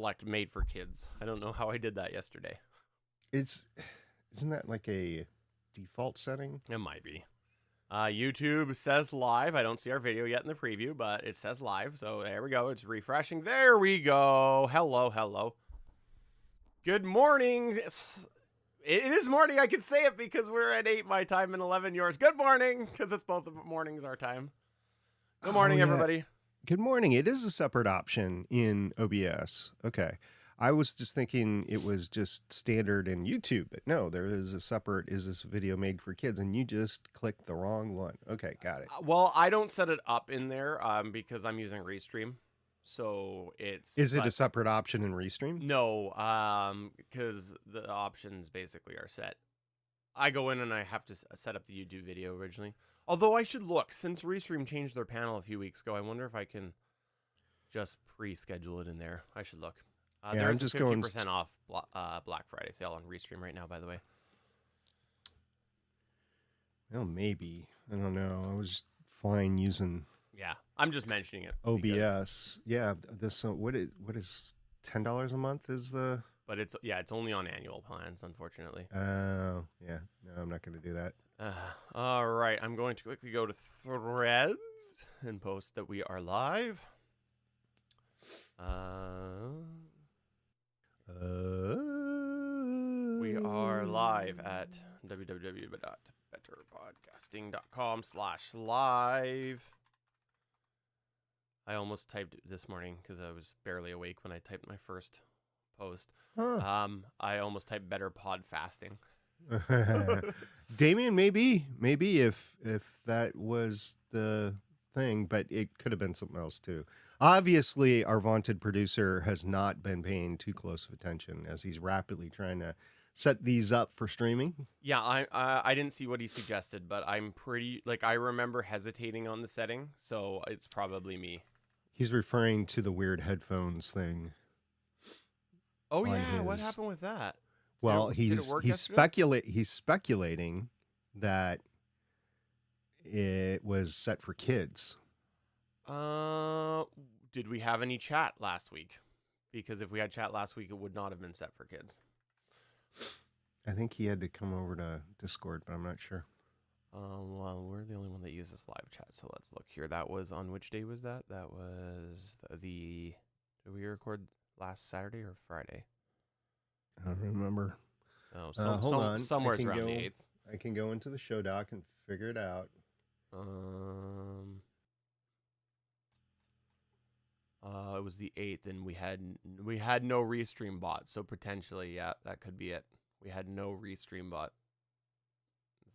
select made for kids. I don't know how I did that yesterday. Isn't that like a default setting? It might be. YouTube says live. I don't see our video yet in the preview, but it says live. So there we go. It's refreshing. There we go. Hello, hello. Good morning. It is morning. I can say it because we're at 8 my time and 11 yours. Good morning, because it's both mornings our time. Good morning, everybody. Good morning. It is a separate option in OBS. Okay. I was just thinking it was just standard in YouTube, but no, there is a separate, is this video made for kids? And you just clicked the wrong one. Okay, got it. Well, I don't set it up in there because I'm using Restream. So it's... Is it a separate option in Restream? No, because the options basically are set. I go in and I have to set up the YouTube video originally. Although I should look, since Restream changed their panel a few weeks ago, I wonder if I can just pre-schedule it in there. I should look. There's a 50% off Black Friday sale on Restream right now, by the way. Well, maybe. I don't know. I was fine using... Yeah, I'm just mentioning it. OBS. Because... Yeah, this what is $10 a month is the... But it's only on annual plans, unfortunately. Oh, yeah. No, I'm not going to do that. All right, I'm going to quickly go to Threads and post that we are live. We are live at www.betterpodcasting.com/live. I almost typed it this morning because I was barely awake when I typed my first post. Huh. I almost typed better pod fasting. Damien, maybe if that was the thing, but it could have been something else too. Obviously, our vaunted producer has not been paying too close of attention as he's rapidly trying to set these up for streaming. Yeah, I didn't see what he suggested, but I'm pretty I remember hesitating on the setting, so it's probably me. He's referring to the weird headphones thing. Oh yeah, what happened with that? Well, he's speculating that it was set for kids. Did we have any chat last week? Because if we had chat last week, it would not have been set for kids. I think he had to come over to Discord, but I'm not sure. Well, we're the only one that uses live chat, so let's look here. That was on which day was that? That was did we record last Saturday or Friday? I don't remember. Oh, hold on. Somewhere around the 8th. I can go into the show doc and figure it out. It was the 8th, and we had no Restream bot, so potentially, yeah, that could be it. We had no Restream bot.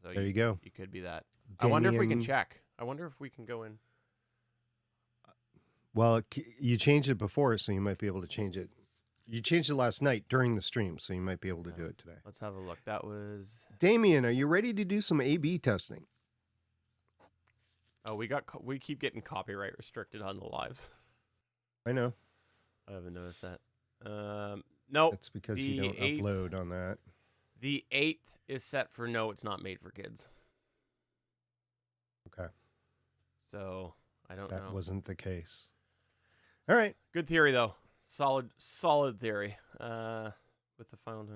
So there you go. You could be that. Damien... I wonder if we can check. I wonder if we can go in. Well, you changed it before, so you might be able to change it. You changed it last night during the stream, so you might be able to do it today. Let's have a look. That was... Damien, are you ready to do some A/B testing? Oh, we keep getting copyright restricted on the lives. I know. I haven't noticed that. No. That's because you don't upload on that. The 8th is set for no, it's not made for kids. Okay. So, I don't know. That wasn't the case. All right. Good theory, though. Solid theory. With the final...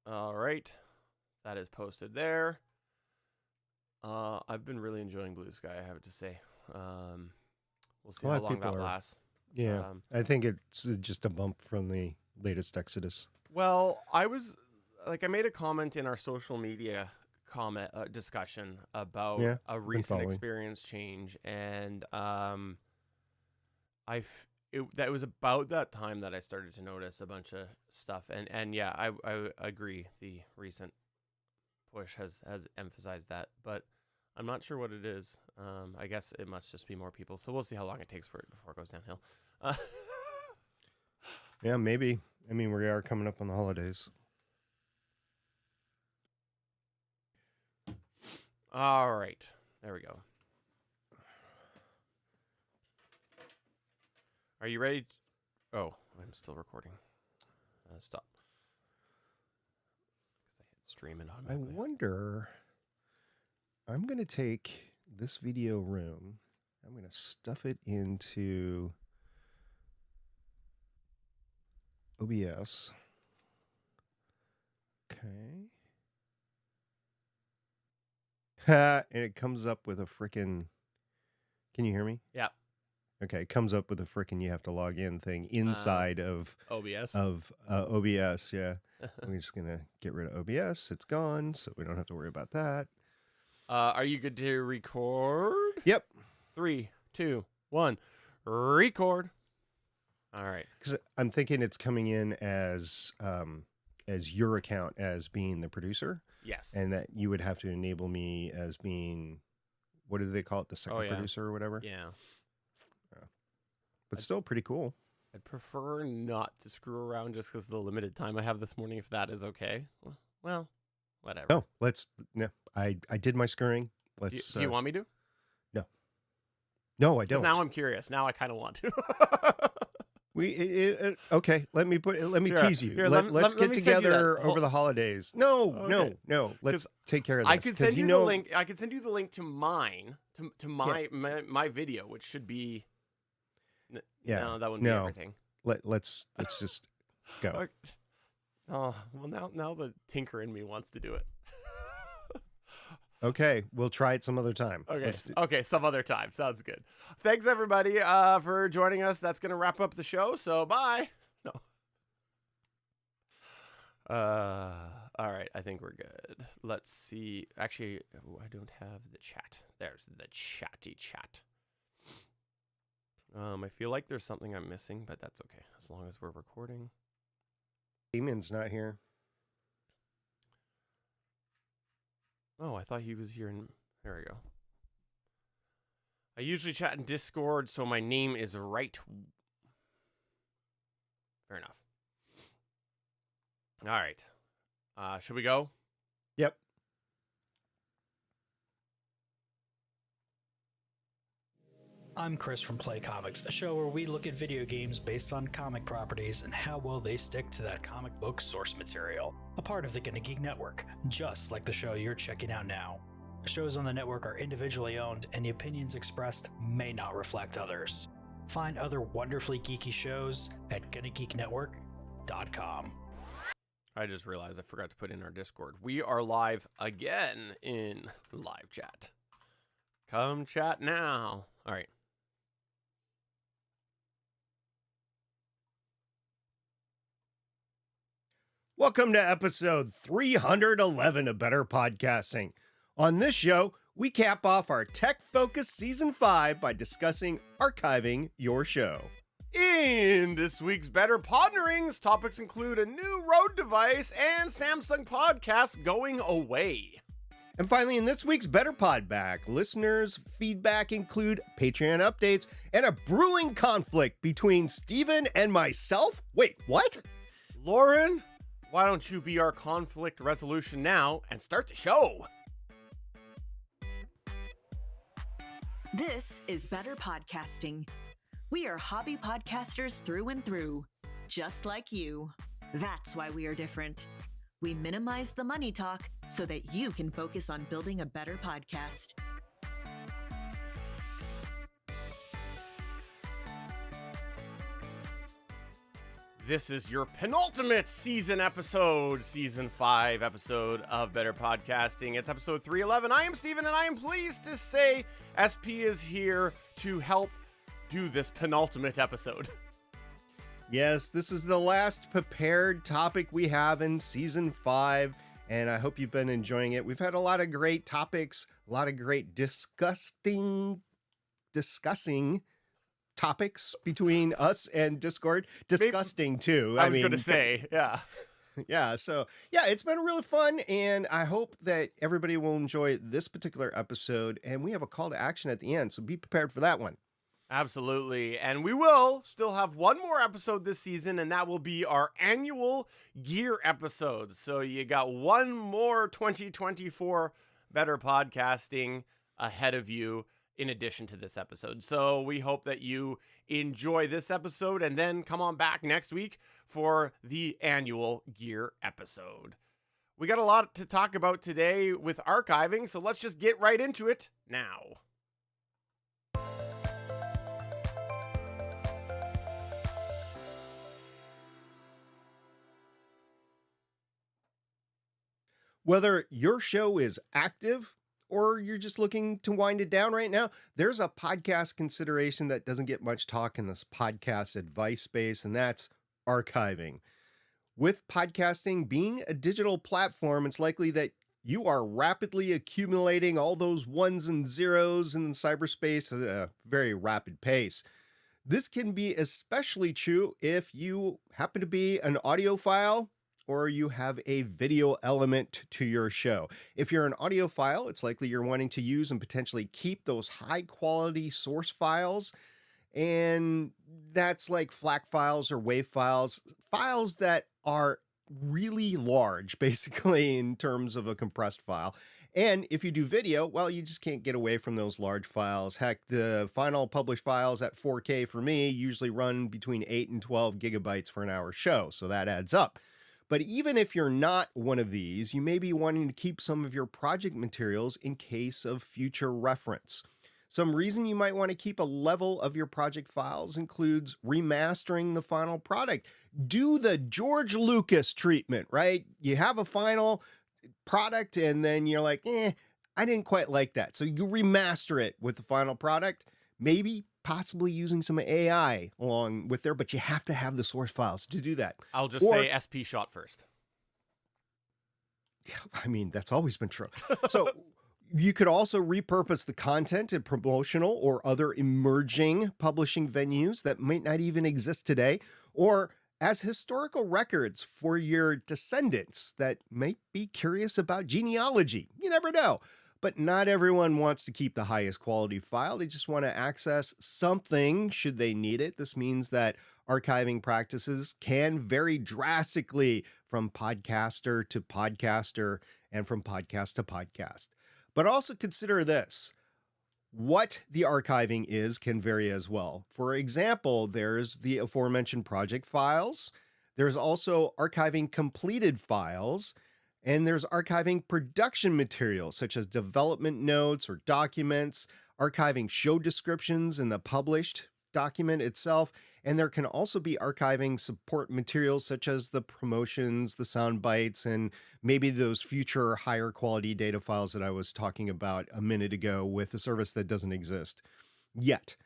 All right. That is posted there. I've been really enjoying Blue Sky, I have to say. We'll see how long that lasts. Yeah, I think it's just a bump from the latest Exodus. Well, I made a comment in our social media discussion about a recent experience change, and that was about that time that I started to notice a bunch of stuff, and yeah, I agree. The recent push has emphasized that, but I'm not sure what it is. I guess it must just be more people. So we'll see how long it takes for it before it goes downhill. Yeah, maybe. I mean, we are coming up on the holidays. All right, there we go. Are you ready? Oh, I'm still recording. stop. 'Cause I hit stream it I automatically. wonder. I'm going to take this video room. I'm going to stuff it into OBS. Okay. And it comes up with a frickin'. Can you hear me? Yeah. Okay, it comes up with a frickin' you have to log in thing inside of OBS. OBS. Yeah. I'm just going to get rid of OBS. It's gone, so we don't have to worry about that. Are you good to record? Yep. 3, 2, 1. Record. All right. Because I'm thinking it's coming in as your account as being the producer, Yes. and that you would have to enable me as being, what do they call it, the second yeah. producer or whatever. Yeah. But still pretty cool. I'd prefer not to screw around just because of the limited time I have this morning, if that is okay. Well, whatever. Oh, no, I did my screwing. do Let's. you want me to? No, I 'Cause don't. now I'm curious. Now I kind of want to. Okay. Let me Here, tease you. here, Let's let get me send you that. together over Hold- the holidays. No, Okay. no. Let's take care of this. I could send 'cause you the link. I could send you the link to mine, to my video, which should be. Yeah, No, that wouldn't no. be everything. Let's just go. Okay. Oh well, now the tinker in me wants to do it. Okay, we'll try it some other time. Okay. Okay. Some other time. Sounds good. Thanks everybody for joining us. That's gonna wrap up the show. So bye. No. All right. I think we're good. Let's see. Actually, I don't have the chat. There's the chatty chat. I feel like there's something I'm missing, but that's okay as long as we're recording. Eamon's not here. Oh, I thought he was here. There we go. I usually chat in Discord, so my name is right. Fair enough. All right. Should we go? Yep. I'm Chris from Play Comics, a show where we look at video games based on comic properties and how well they stick to that comic book source material. A part of the Gonna Geek Network, just like the show you're checking out now. Shows on the network are individually owned, and the opinions expressed may not reflect others. Find other wonderfully geeky shows at GonnaGeekNetwork.com. I just realized I forgot to put in our Discord. We are live again in live chat. Come chat now. All right. Welcome to episode 311 of Better Podcasting. On this show, we cap off our tech-focused season 5 by discussing archiving your show. In this week's Better Podnerings, topics include a new Rode device and Samsung podcast going away. And finally, in this week's Better Pod Back, listeners' feedback include Patreon updates and a brewing conflict between Steven and myself. Wait, what? Lauren, why don't you be our conflict resolution now and start the show? This is Better Podcasting. We are hobby podcasters through and through, just like you. That's why we are different. We minimize the money talk so that you can focus on building a better podcast. This is your penultimate season 5 episode of Better Podcasting. It's episode 311. I am Steven, and I am pleased to say SP is here to help do this penultimate episode. Yes, this is the last prepared topic we have in season 5, and I hope you've been enjoying it. We've had a lot of great topics, a lot of great discussing topics between us and Discord. Disgusting too. I was going to say, yeah. Yeah, so yeah, it's been really fun, and I hope that everybody will enjoy this particular episode, and we have a call to action at the end, so be prepared for that one. Absolutely. And we will still have one more episode this season, and that will be our annual gear episode. So you got one more 2024 Better Podcasting ahead of you. in addition to this episode. So we hope that you enjoy this episode and then come on back next week for the annual gear episode. We got a lot to talk about today with archiving, so let's just get right into it now. Whether your show is active or you're just looking to wind it down right now, there's a podcast consideration that doesn't get much talk in this podcast advice space, and that's archiving. With podcasting being a digital platform, it's likely that you are rapidly accumulating all those ones and zeros in cyberspace at a very rapid pace. This can be especially true if you happen to be an audiophile or you have a video element to your show. If you're an audiophile, it's likely you're wanting to use and potentially keep those high quality source files. And that's like FLAC files or WAV files, files that are really large, basically, in terms of a compressed file. And if you do video, well, you just can't get away from those large files. Heck, the final published files at 4K for me usually run between 8 and 12 gigabytes for an hour show, so that adds up. But even if you're not one of these, you may be wanting to keep some of your project materials in case of future reference. Some reason you might want to keep a level of your project files includes remastering the final product. Do the George Lucas treatment, right? You have a final product and then you're like, I didn't quite like that. So you remaster it with the final product, maybe possibly using some AI along with there, but you have to have the source files to do that. I'll just say SP shot first. Yeah, I mean, that's always been true. So you could also repurpose the content in promotional or other emerging publishing venues that might not even exist today, or as historical records for your descendants that might be curious about genealogy. You never know. But not everyone wants to keep the highest quality file. They just want to access something should they need it. This means that archiving practices can vary drastically from podcaster to podcaster and from podcast to podcast. But also consider this. What the archiving is can vary as well. For example, there's the aforementioned project files. There's also archiving completed files. And there's archiving production materials such as development notes or documents, archiving show descriptions in the published document itself. And there can also be archiving support materials such as the promotions, the sound bites, and maybe those future higher quality data files that I was talking about a minute ago with a service that doesn't exist yet.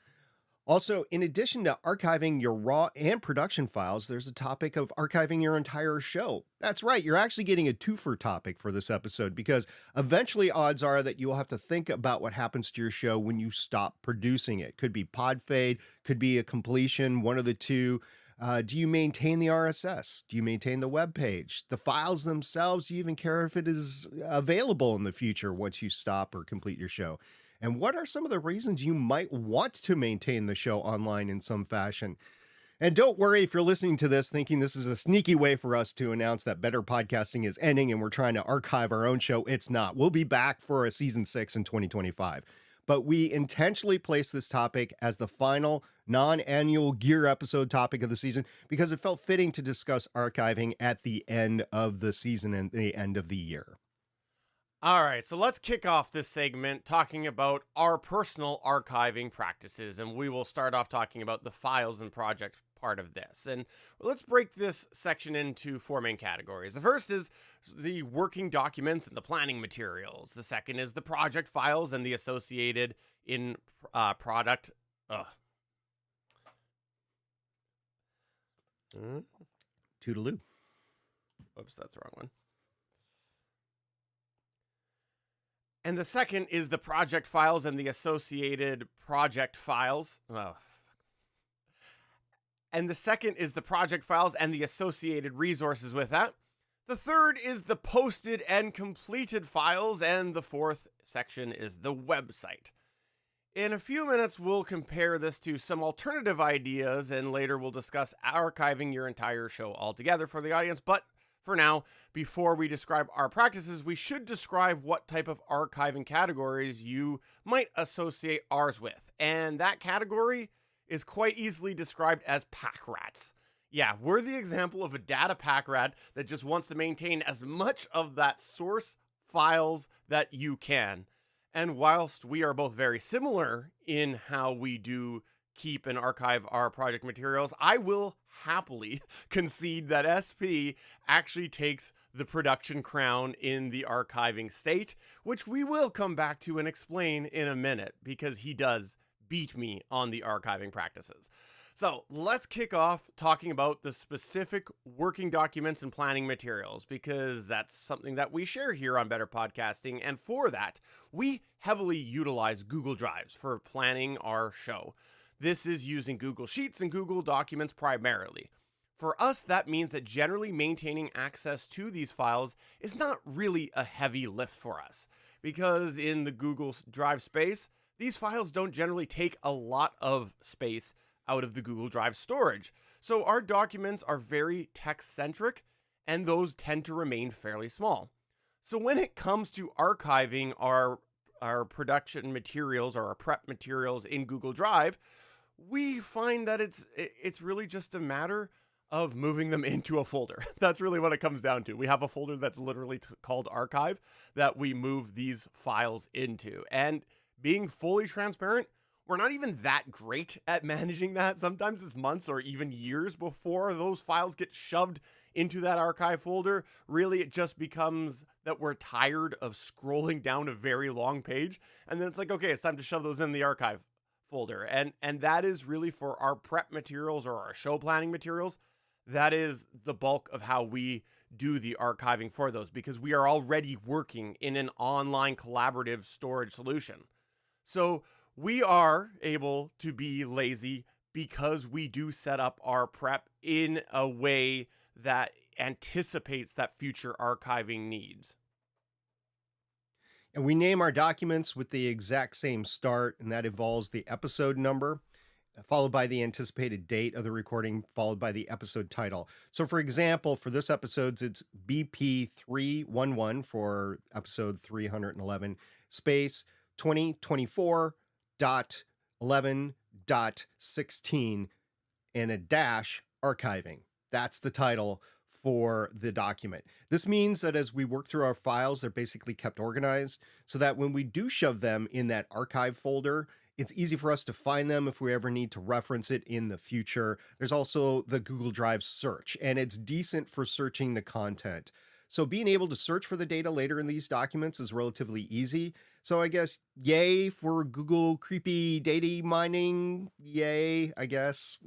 Also, in addition to archiving your raw and production files, there's a topic of archiving your entire show. That's right, you're actually getting a twofer topic for this episode because eventually odds are that you will have to think about what happens to your show when you stop producing it. Could be pod fade, could be a completion, one of the two. Do you maintain the RSS? Do you maintain the web page? The files themselves, do you even care if it is available in the future once you stop or complete your show? And what are some of the reasons you might want to maintain the show online in some fashion? And don't worry if you're listening to this thinking this is a sneaky way for us to announce that Better Podcasting is ending and we're trying to archive our own show. It's not. We'll be back for a season 6 in 2025. But we intentionally placed this topic as the final non-annual gear episode topic of the season because it felt fitting to discuss archiving at the end of the season and the end of the year. All right, so let's kick off this segment talking about our personal archiving practices, and we will start off talking about the files and project part of this. And let's break this section into 4 main categories. The first is the working documents and the planning materials. The second is the project files and the associated in product. Toodaloo. Oops, that's the wrong one. And the second is the project files and the associated project files. And the second is the project files and the associated resources with that. The third is the posted and completed files. And the fourth section is the website. In a few minutes, we'll compare this to some alternative ideas, and later we'll discuss archiving your entire show altogether for the audience. But For now, before we describe our practices, we should describe what type of archiving categories you might associate ours with. And that category is quite easily described as pack rats. Yeah, we're the example of a data pack rat that just wants to maintain as much of that source files that you can. And whilst we are both very similar in how we do keep and archive our project materials, I will happily concede that SP actually takes the production crown in the archiving state, which we will come back to and explain in a minute, because he does beat me on the archiving practices. So let's kick off talking about the specific working documents and planning materials, because that's something that we share here on Better Podcasting. And for that, we heavily utilize Google Drives for planning our show. This is using Google Sheets and Google Documents primarily. For us, that means that generally maintaining access to these files is not really a heavy lift for us, because in the Google Drive space, these files don't generally take a lot of space out of the Google Drive storage. So our documents are very text-centric, and those tend to remain fairly small. So when it comes to archiving our production materials or our prep materials in Google Drive, we find that it's really just a matter of moving them into a folder. That's really what it comes down to. We have a folder that's literally called archive that we move these files into. And being fully transparent, we're not even that great at managing that. Sometimes it's months or even years before those files get shoved into that archive folder. Really, it just becomes that we're tired of scrolling down a very long page. And then it's like, okay, it's time to shove those in the archive folder. And that is really for our prep materials or our show planning materials. That is the bulk of how we do the archiving for those, because we are already working in an online collaborative storage solution. So we are able to be lazy because we do set up our prep in a way that anticipates that future archiving needs. And we name our documents with the exact same start, and that involves the episode number, followed by the anticipated date of the recording, followed by the episode title. So for example, for this episode, it's BP 311 for episode 311, space 2024.11.16, and a dash archiving. That's the title for the document. This means that as we work through our files, they're basically kept organized so that when we do shove them in that archive folder, it's easy for us to find them if we ever need to reference it in the future. There's also the Google Drive search, and it's decent for searching the content. So being able to search for the data later in these documents is relatively easy. So I guess, yay for Google creepy data mining. Yay, I guess.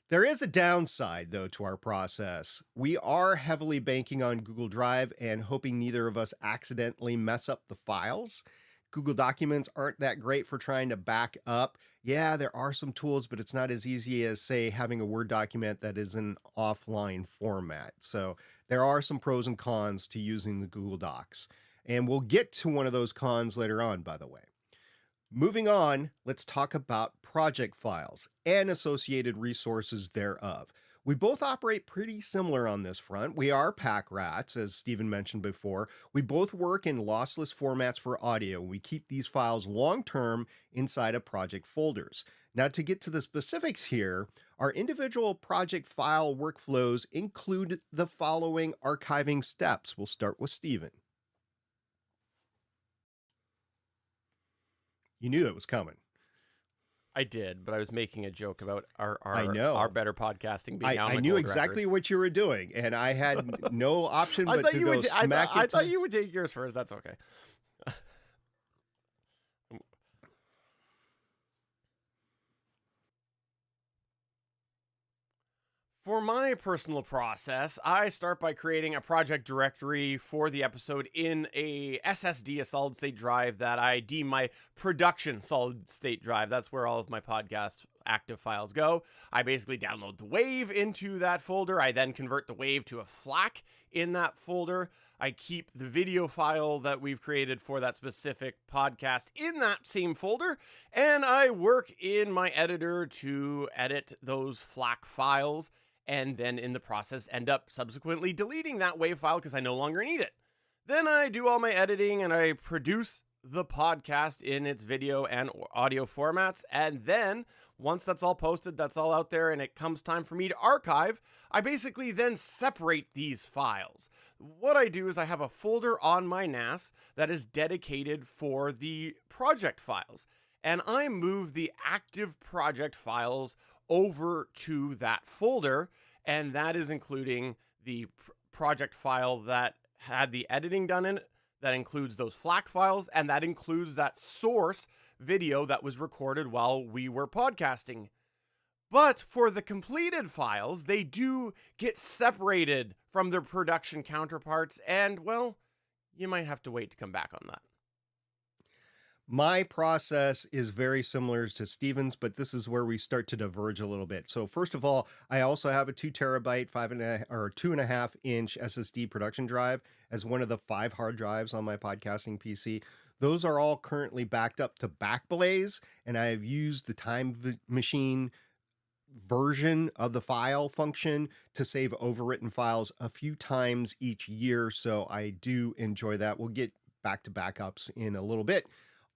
There is a downside, though, to our process. We are heavily banking on Google Drive and hoping neither of us accidentally mess up the files. Google Documents aren't that great for trying to back up. Yeah, there are some tools, but it's not as easy as, say, having a Word document that is in offline format. So there are some pros and cons to using the Google Docs. And we'll get to one of those cons later on, by the way. Moving on, let's talk about project files and associated resources thereof. We both operate pretty similar on this front. We are pack rats, as Stephen mentioned before. We both work in lossless formats for audio. We keep these files long-term inside of project folders. Now, to get to the specifics here, our individual project file workflows include the following archiving steps. We'll start with Stephen. You knew it was coming. I did, but I was making a joke about our Better Podcasting being out. I knew exactly what you were doing, and I had no option but to go smack it. I thought you would take yours first. That's okay. For my personal process, I start by creating a project directory for the episode in a SSD, a solid state drive that I deem my production solid state drive. That's where all of my podcast active files go. I basically download the WAV into that folder. I then convert the WAV to a FLAC in that folder. I keep the video file that we've created for that specific podcast in that same folder, and I work in my editor to edit those FLAC files and then in the process end up subsequently deleting that WAV file because I no longer need it. Then I do all my editing and I produce the podcast in its video and audio formats. And then once that's all posted, that's all out there, and it comes time for me to archive, I basically then separate these files. What I do is I have a folder on my NAS that is dedicated for the project files, and I move the active project files over to that folder, and that is including the project file that had the editing done in it, that includes those FLAC files, and that includes that source video that was recorded while we were podcasting. But for the completed files, they do get separated from their production counterparts, and, well, you might have to wait to come back on that. My process is very similar to Steven's, but this is where we start to diverge a little bit. So first of all, I also have a 2 terabyte, 2.5 inch SSD production drive as one of the 5 hard drives on my podcasting PC. Those are all currently backed up to Backblaze, and I have used the Time Machine version of the file function to save overwritten files a few times each year. So I do enjoy that. We'll get back to backups in a little bit.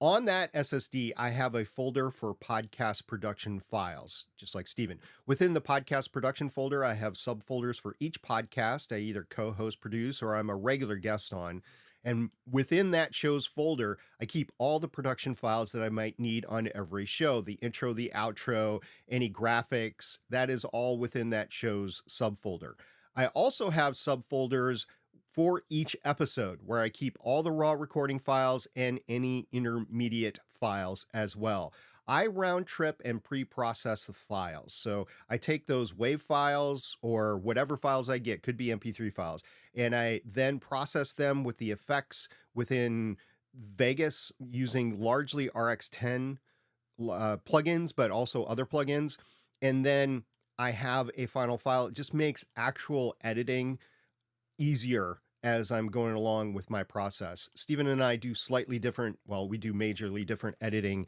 On that SSD, I have a folder for podcast production files, just like Steven. Within the podcast production folder, I have subfolders for each podcast I either co-host, produce, or I'm a regular guest on. And within that show's folder, I keep all the production files that I might need on every show. The intro, the outro, any graphics, that is all within that show's subfolder. I also have subfolders for each episode where I keep all the raw recording files and any intermediate files as well. I round trip and pre-process the files. So I take those WAV files or whatever files I get, could be MP3 files, and I then process them with the effects within Vegas using largely RX10 plugins, but also other plugins. And then I have a final file. It just makes actual editing easier as I'm going along with my process. Steven and I do slightly different, well, we do majorly different editing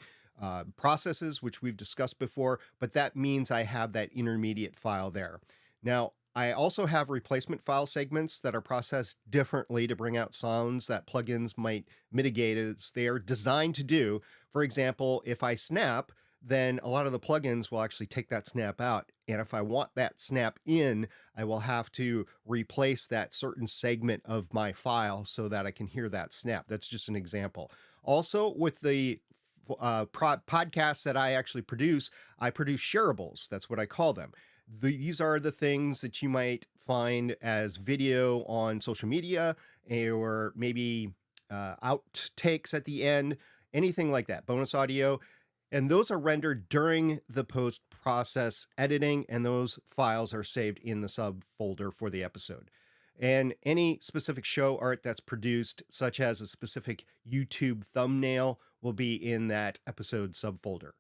processes, which we've discussed before, but that means I have that intermediate file there. Now, I also have replacement file segments that are processed differently to bring out sounds that plugins might mitigate as they are designed to do. For example, if I snap, then a lot of the plugins will actually take that snap out. And if I want that snap in, I will have to replace that certain segment of my file so that I can hear that snap. That's just an example. Also, with the podcasts that I actually produce, I produce shareables. That's what I call them. These are the things that you might find as video on social media, or maybe outtakes at the end, anything like that, bonus audio. And those are rendered during the post-process editing, and those files are saved in the subfolder for the episode. And any specific show art that's produced, such as a specific YouTube thumbnail, will be in that episode subfolder.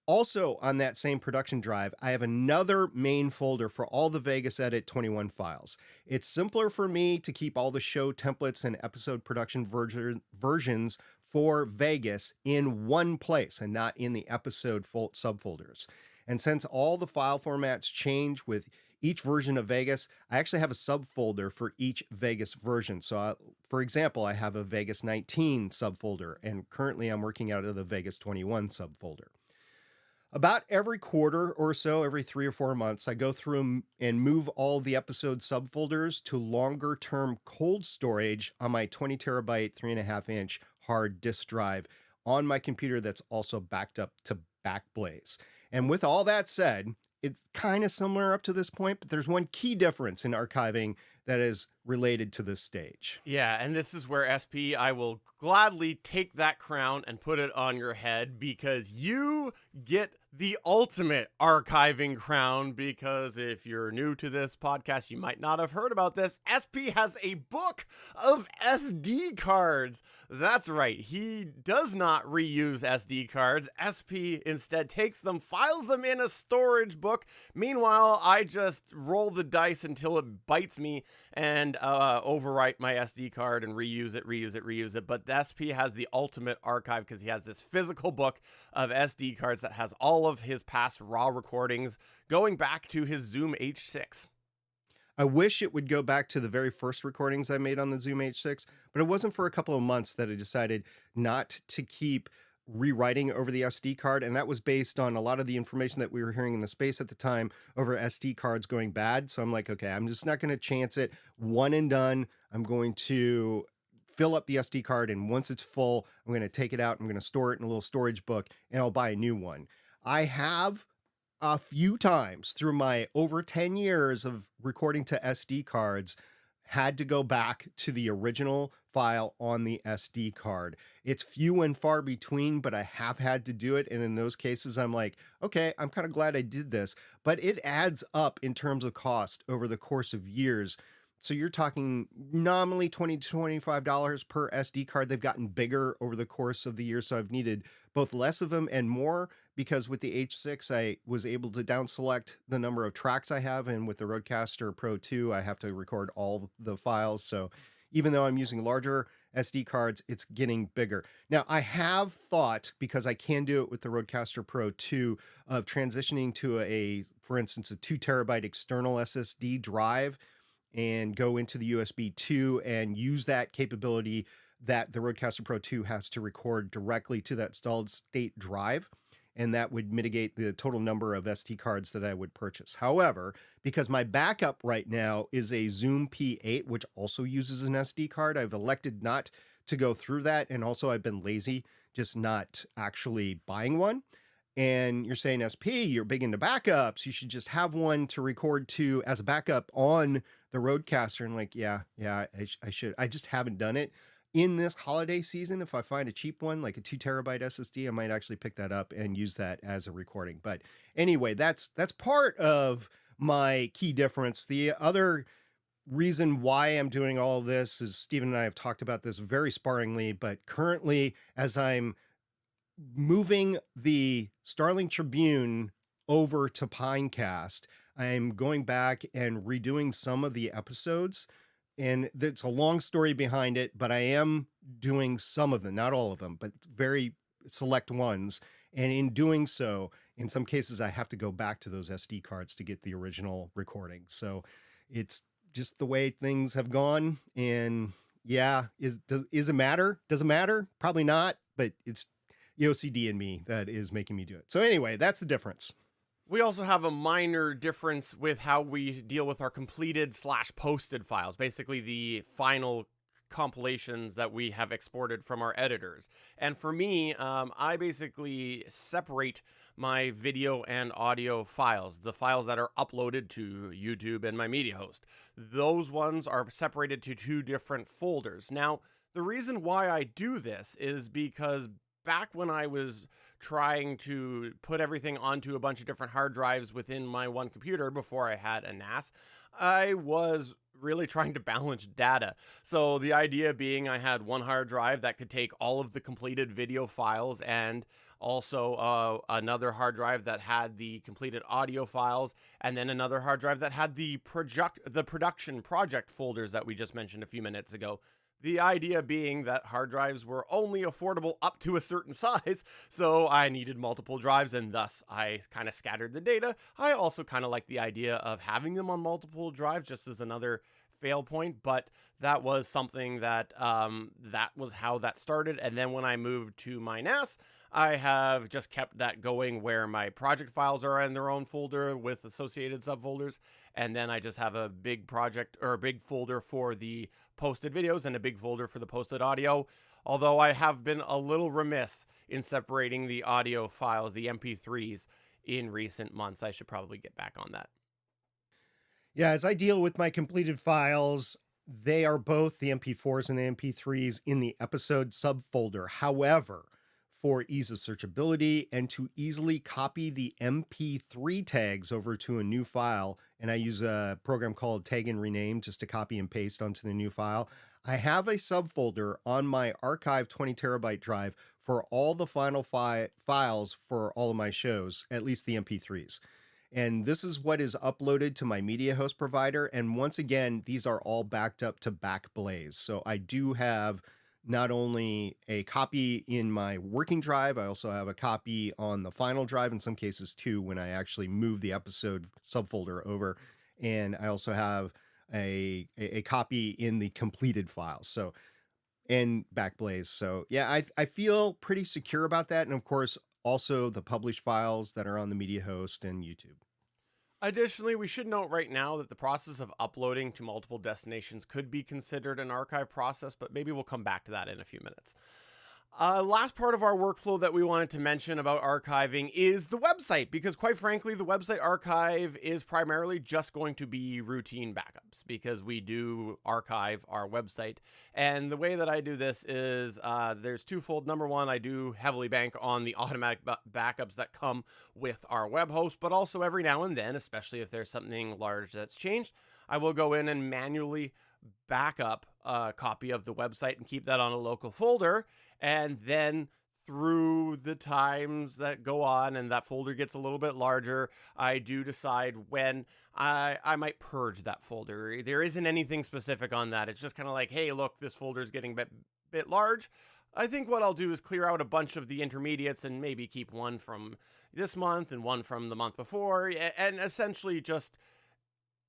Also, on that same production drive, I have another main folder for all the Vegas Edit 21 files. It's simpler for me to keep all the show templates and episode production versions for Vegas in one place and not in the episode subfolders. And since all the file formats change with each version of Vegas, I actually have a subfolder for each Vegas version. So, for example, I have a Vegas 19 subfolder, and currently I'm working out of the Vegas 21 subfolder. About every quarter or so, every 3 or 4 months, I go through and move all the episode subfolders to longer term cold storage on my 20 terabyte, 3.5 inch hard disk drive on my computer that's also backed up to Backblaze. And with all that said, it's kind of similar up to this point, but there's one key difference in archiving that is related to this stage. Yeah, and this is where, SP, I will gladly take that crown and put it on your head, because you get the ultimate archiving crown. Because if you're new to this podcast, you might not have heard about this. SP has a book of SD cards. That's right. He does not reuse SD cards. SP instead takes them, files them in a storage book. Meanwhile, I just roll the dice until it bites me and overwrite my SD card and reuse it. But the SP has the ultimate archive because he has this physical book of SD cards that has all of his past raw recordings going back to his Zoom H6. I wish it would go back to the very first recordings I made on the Zoom H6, but it wasn't for a couple of months that I decided not to keep rewriting over the SD card. And that was based on a lot of the information that we were hearing in the space at the time over SD cards going bad. So I'm like, okay, I'm just not going to chance it. One and done. I'm going to fill up the SD card. And once it's full, I'm going to take it out. I'm going to store it in a little storage book and I'll buy a new one. I have a few times through my over 10 years of recording to SD cards had to go back to the original file on the SD card. It's few and far between, but I have had to do it. And in those cases, I'm like, okay, I'm kind of glad I did this, but it adds up in terms of cost over the course of years. So you're talking nominally $20 to $25 per SD card. They've gotten bigger over the course of the year. So I've needed both less of them and more, because with the H6, I was able to down select the number of tracks I have. And with the Rodecaster Pro 2, I have to record all the files. So even though I'm using larger SD cards, it's getting bigger. Now, I have thought, because I can do it with the Rodecaster Pro 2, of transitioning to for instance, a 2 terabyte external SSD drive and go into the USB 2 and use that capability that the Rodecaster Pro 2 has to record directly to that solid state drive. And that would mitigate the total number of SD cards that I would purchase. However, because my backup right now is a Zoom P8, which also uses an SD card, I've elected not to go through that. And also I've been lazy, just not actually buying one. And you're saying, SP, you're big into backups. You should just have one to record to as a backup on the Rodecaster. And like, yeah, I should. I just haven't done it. In this holiday season, if I find a cheap one, like a 2 terabyte SSD, I might actually pick that up and use that as a recording. But anyway, that's part of my key difference. The other reason why I'm doing all of this is Stephen and I have talked about this very sparingly, but currently, as I'm moving the Starling Tribune over to Pinecast, I'm going back and redoing some of the episodes. And it's a long story behind it, but I am doing some of them, not all of them, but very select ones. And in doing so, in some cases, I have to go back to those SD cards to get the original recording. So it's just the way things have gone. And yeah, is it matter? Does it matter? Probably not, but it's the OCD in me that is making me do it. So anyway, that's the difference. We also have a minor difference with how we deal with our completed/posted files, basically the final compilations that we have exported from our editors. And for me, I basically separate my video and audio files, the files that are uploaded to YouTube and my media host. Those ones are separated to 2 different folders. Now, the reason why I do this is because back when I was trying to put everything onto a bunch of different hard drives within my one computer before I had a NAS, I was really trying to balance data. So the idea being I had one hard drive that could take all of the completed video files, and also another hard drive that had the completed audio files, and then another hard drive that had the production project folders that we just mentioned a few minutes ago. The idea being that hard drives were only affordable up to a certain size, so I needed multiple drives, and thus I kind of scattered the data. I also kind of like the idea of having them on multiple drives just as another fail point, but that was something that that was how that started. And then when I moved to my NAS, I have just kept that going where my project files are in their own folder with associated subfolders. And then I just have a big project or a big folder for the posted videos and a big folder for the posted audio. Although I have been a little remiss in separating the audio files, the MP3s, in recent months. I should probably get back on that. Yeah, as I deal with my completed files, they are both the MP4s and the MP3s in the episode subfolder. However, for ease of searchability and to easily copy the MP3 tags over to a new file, and I use a program called Tag and Rename just to copy and paste onto the new file, I have a subfolder on my archive 20 terabyte drive for all the final files for all of my shows, at least the MP3s. And this is what is uploaded to my media host provider. And once again, these are all backed up to Backblaze. So I do have not only a copy in my working drive, I also have a copy on the final drive, in some cases too, when I actually move the episode subfolder over. And I also have a copy in the completed files. So, and Backblaze. So yeah, I feel pretty secure about that. And of course, also the published files that are on the media host and YouTube. Additionally, we should note right now that the process of uploading to multiple destinations could be considered an archive process, but maybe we'll come back to that in a few minutes. Last part of our workflow that we wanted to mention about archiving is the website, because quite frankly, the website archive is primarily just going to be routine backups, because we do archive our website. And the way that I do this is there's twofold. Number one, I do heavily bank on the automatic backups that come with our web host, but also every now and then, especially if there's something large that's changed, I will go in and manually back up a copy of the website and keep that on a local folder. And then through the times that go on and that folder gets a little bit larger, I do decide when I might purge that folder. There isn't anything specific on that. It's just kind of like, hey, look, this folder is getting a bit large. I think what I'll do is clear out a bunch of the intermediates and maybe keep one from this month and one from the month before, and essentially just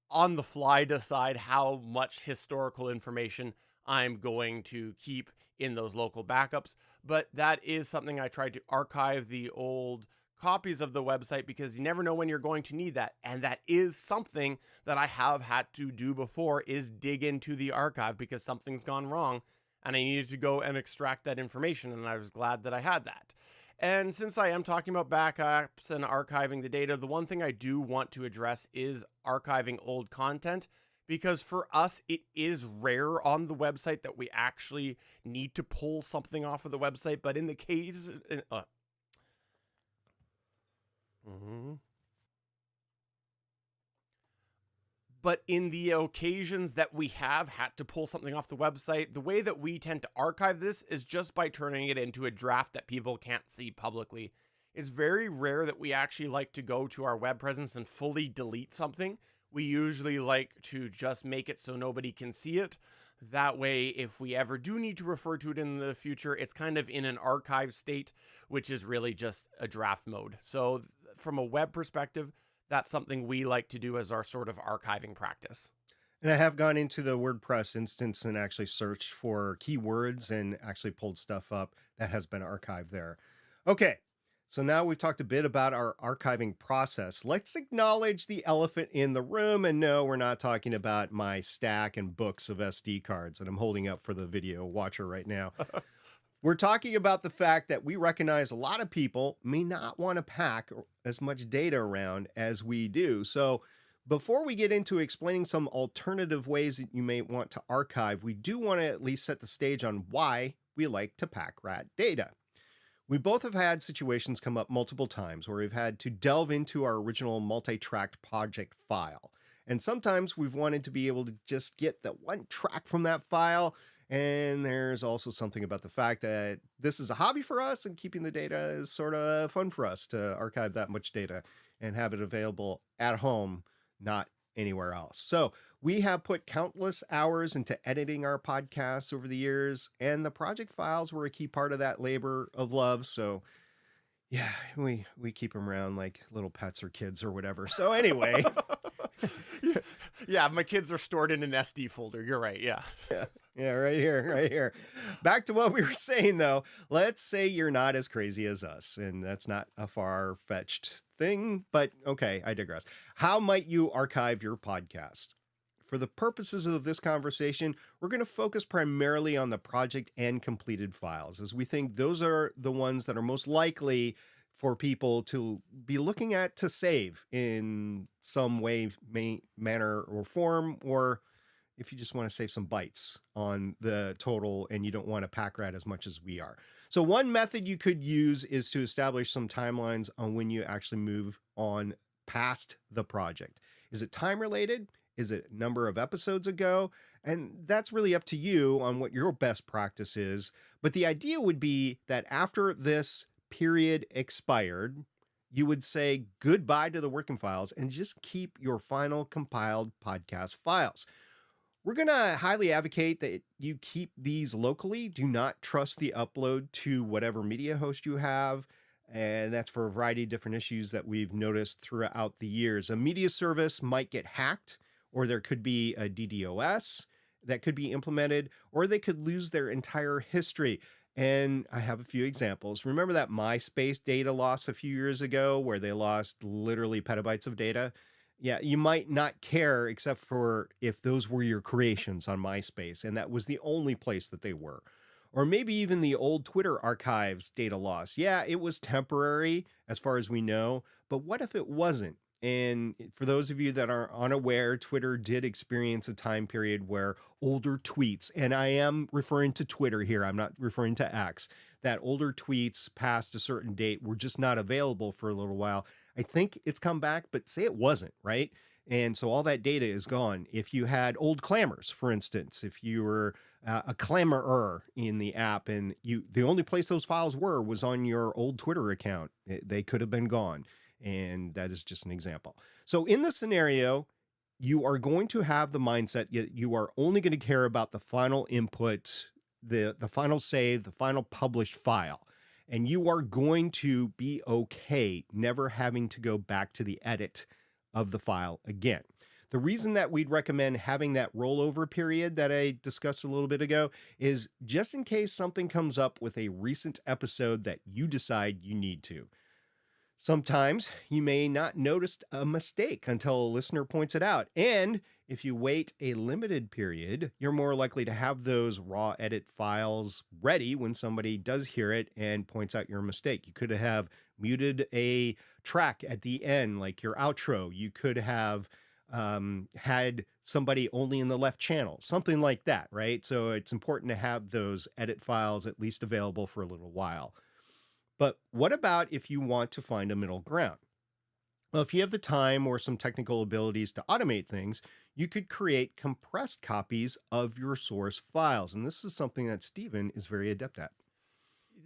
on the fly decide how much historical information I'm going to keep in those local backups. But that is something I tried to archive the old copies of the website, because you never know when you're going to need that. And that is something that I have had to do before, is dig into the archive because something's gone wrong and I needed to go and extract that information. And I was glad that I had that. And since I am talking about backups and archiving the data, the one thing I do want to address is archiving old content, because for us, it is rare on the website that we actually need to pull something off of the website. But in the case, but in the occasions that we have had to pull something off the website, the way that we tend to archive this is just by turning it into a draft that people can't see publicly. It's very rare that we actually like to go to our web presence and fully delete something. We usually like to just make it so nobody can see it. That way, if we ever do need to refer to it in the future, it's kind of in an archive state, which is really just a draft mode. So from a web perspective, that's something we like to do as our sort of archiving practice. And I have gone into the WordPress instance and actually searched for keywords and actually pulled stuff up that has been archived there. Okay, so now we've talked a bit about our archiving process. Let's acknowledge the elephant in the room. And no, we're not talking about my stack and books of SD cards that I'm holding up for the video watcher right now. We're talking about the fact that we recognize a lot of people may not want to pack as much data around as we do. So before we get into explaining some alternative ways that you may want to archive, we do want to at least set the stage on why we like to pack rat data. We both have had situations come up multiple times where we've had to delve into our original multi-tracked project file. And sometimes we've wanted to be able to just get the one track from that file. And there's also something about the fact that this is a hobby for us, and keeping the data is sort of fun for us to archive that much data and have it available at home, not anywhere else. So we have put countless hours into editing our podcasts over the years, and the project files were a key part of that labor of love. So yeah, we keep them around like little pets or kids or whatever. So anyway. Yeah, my kids are stored in an SD folder. You're right. Yeah. Yeah, right here. Back to what we were saying, though. Let's say you're not as crazy as us, and that's not a far-fetched thing, but okay, I digress. How might you archive your podcast? For the purposes of this conversation, we're going to focus primarily on the project and completed files, as we think those are the ones that are most likely for people to be looking at to save in some way, manner, or form, or if you just want to save some bytes on the total and you don't want to pack rat as much as we are. So one method you could use is to establish some timelines on when you actually move on past the project. Is it time related? Is it number of episodes ago? And that's really up to you on what your best practice is. But the idea would be that after this period expired, you would say goodbye to the working files and just keep your final compiled podcast files. We're going to highly advocate that you keep these locally. Do not trust the upload to whatever media host you have. And that's for a variety of different issues that we've noticed throughout the years. A media service might get hacked, or there could be a DDoS that could be implemented, or they could lose their entire history. And I have a few examples. Remember that MySpace data loss a few years ago where they lost literally petabytes of data? Yeah, you might not care except for if those were your creations on MySpace, and that was the only place that they were. Or maybe even the old Twitter archives data loss. Yeah, it was temporary as far as we know, but what if it wasn't? And for those of you that are unaware, Twitter did experience a time period where older tweets, and I am referring to Twitter here, I'm not referring to X, that older tweets past a certain date were just not available for a little while. I think it's come back, but say it wasn't, right? And so all that data is gone. If you had old clamors, for instance, if you were a clamorer in the app and the only place those files were was on your old Twitter account, they could have been gone. And that is just an example. So in this scenario, you are going to have the mindset you are only going to care about the final input, the final save, the final published file. And you are going to be okay never having to go back to the edit of the file again. The reason that we'd recommend having that rollover period that I discussed a little bit ago is just in case something comes up with a recent episode that you decide you need to. Sometimes you may not notice a mistake until a listener points it out. And if you wait a limited period, you're more likely to have those raw edit files ready when somebody does hear it and points out your mistake. You could have muted a track at the end, like your outro. You could have had somebody only in the left channel, something like that, right? So it's important to have those edit files at least available for a little while. But what about if you want to find a middle ground? Well, if you have the time or some technical abilities to automate things, you could create compressed copies of your source files. And this is something that Stephen is very adept at.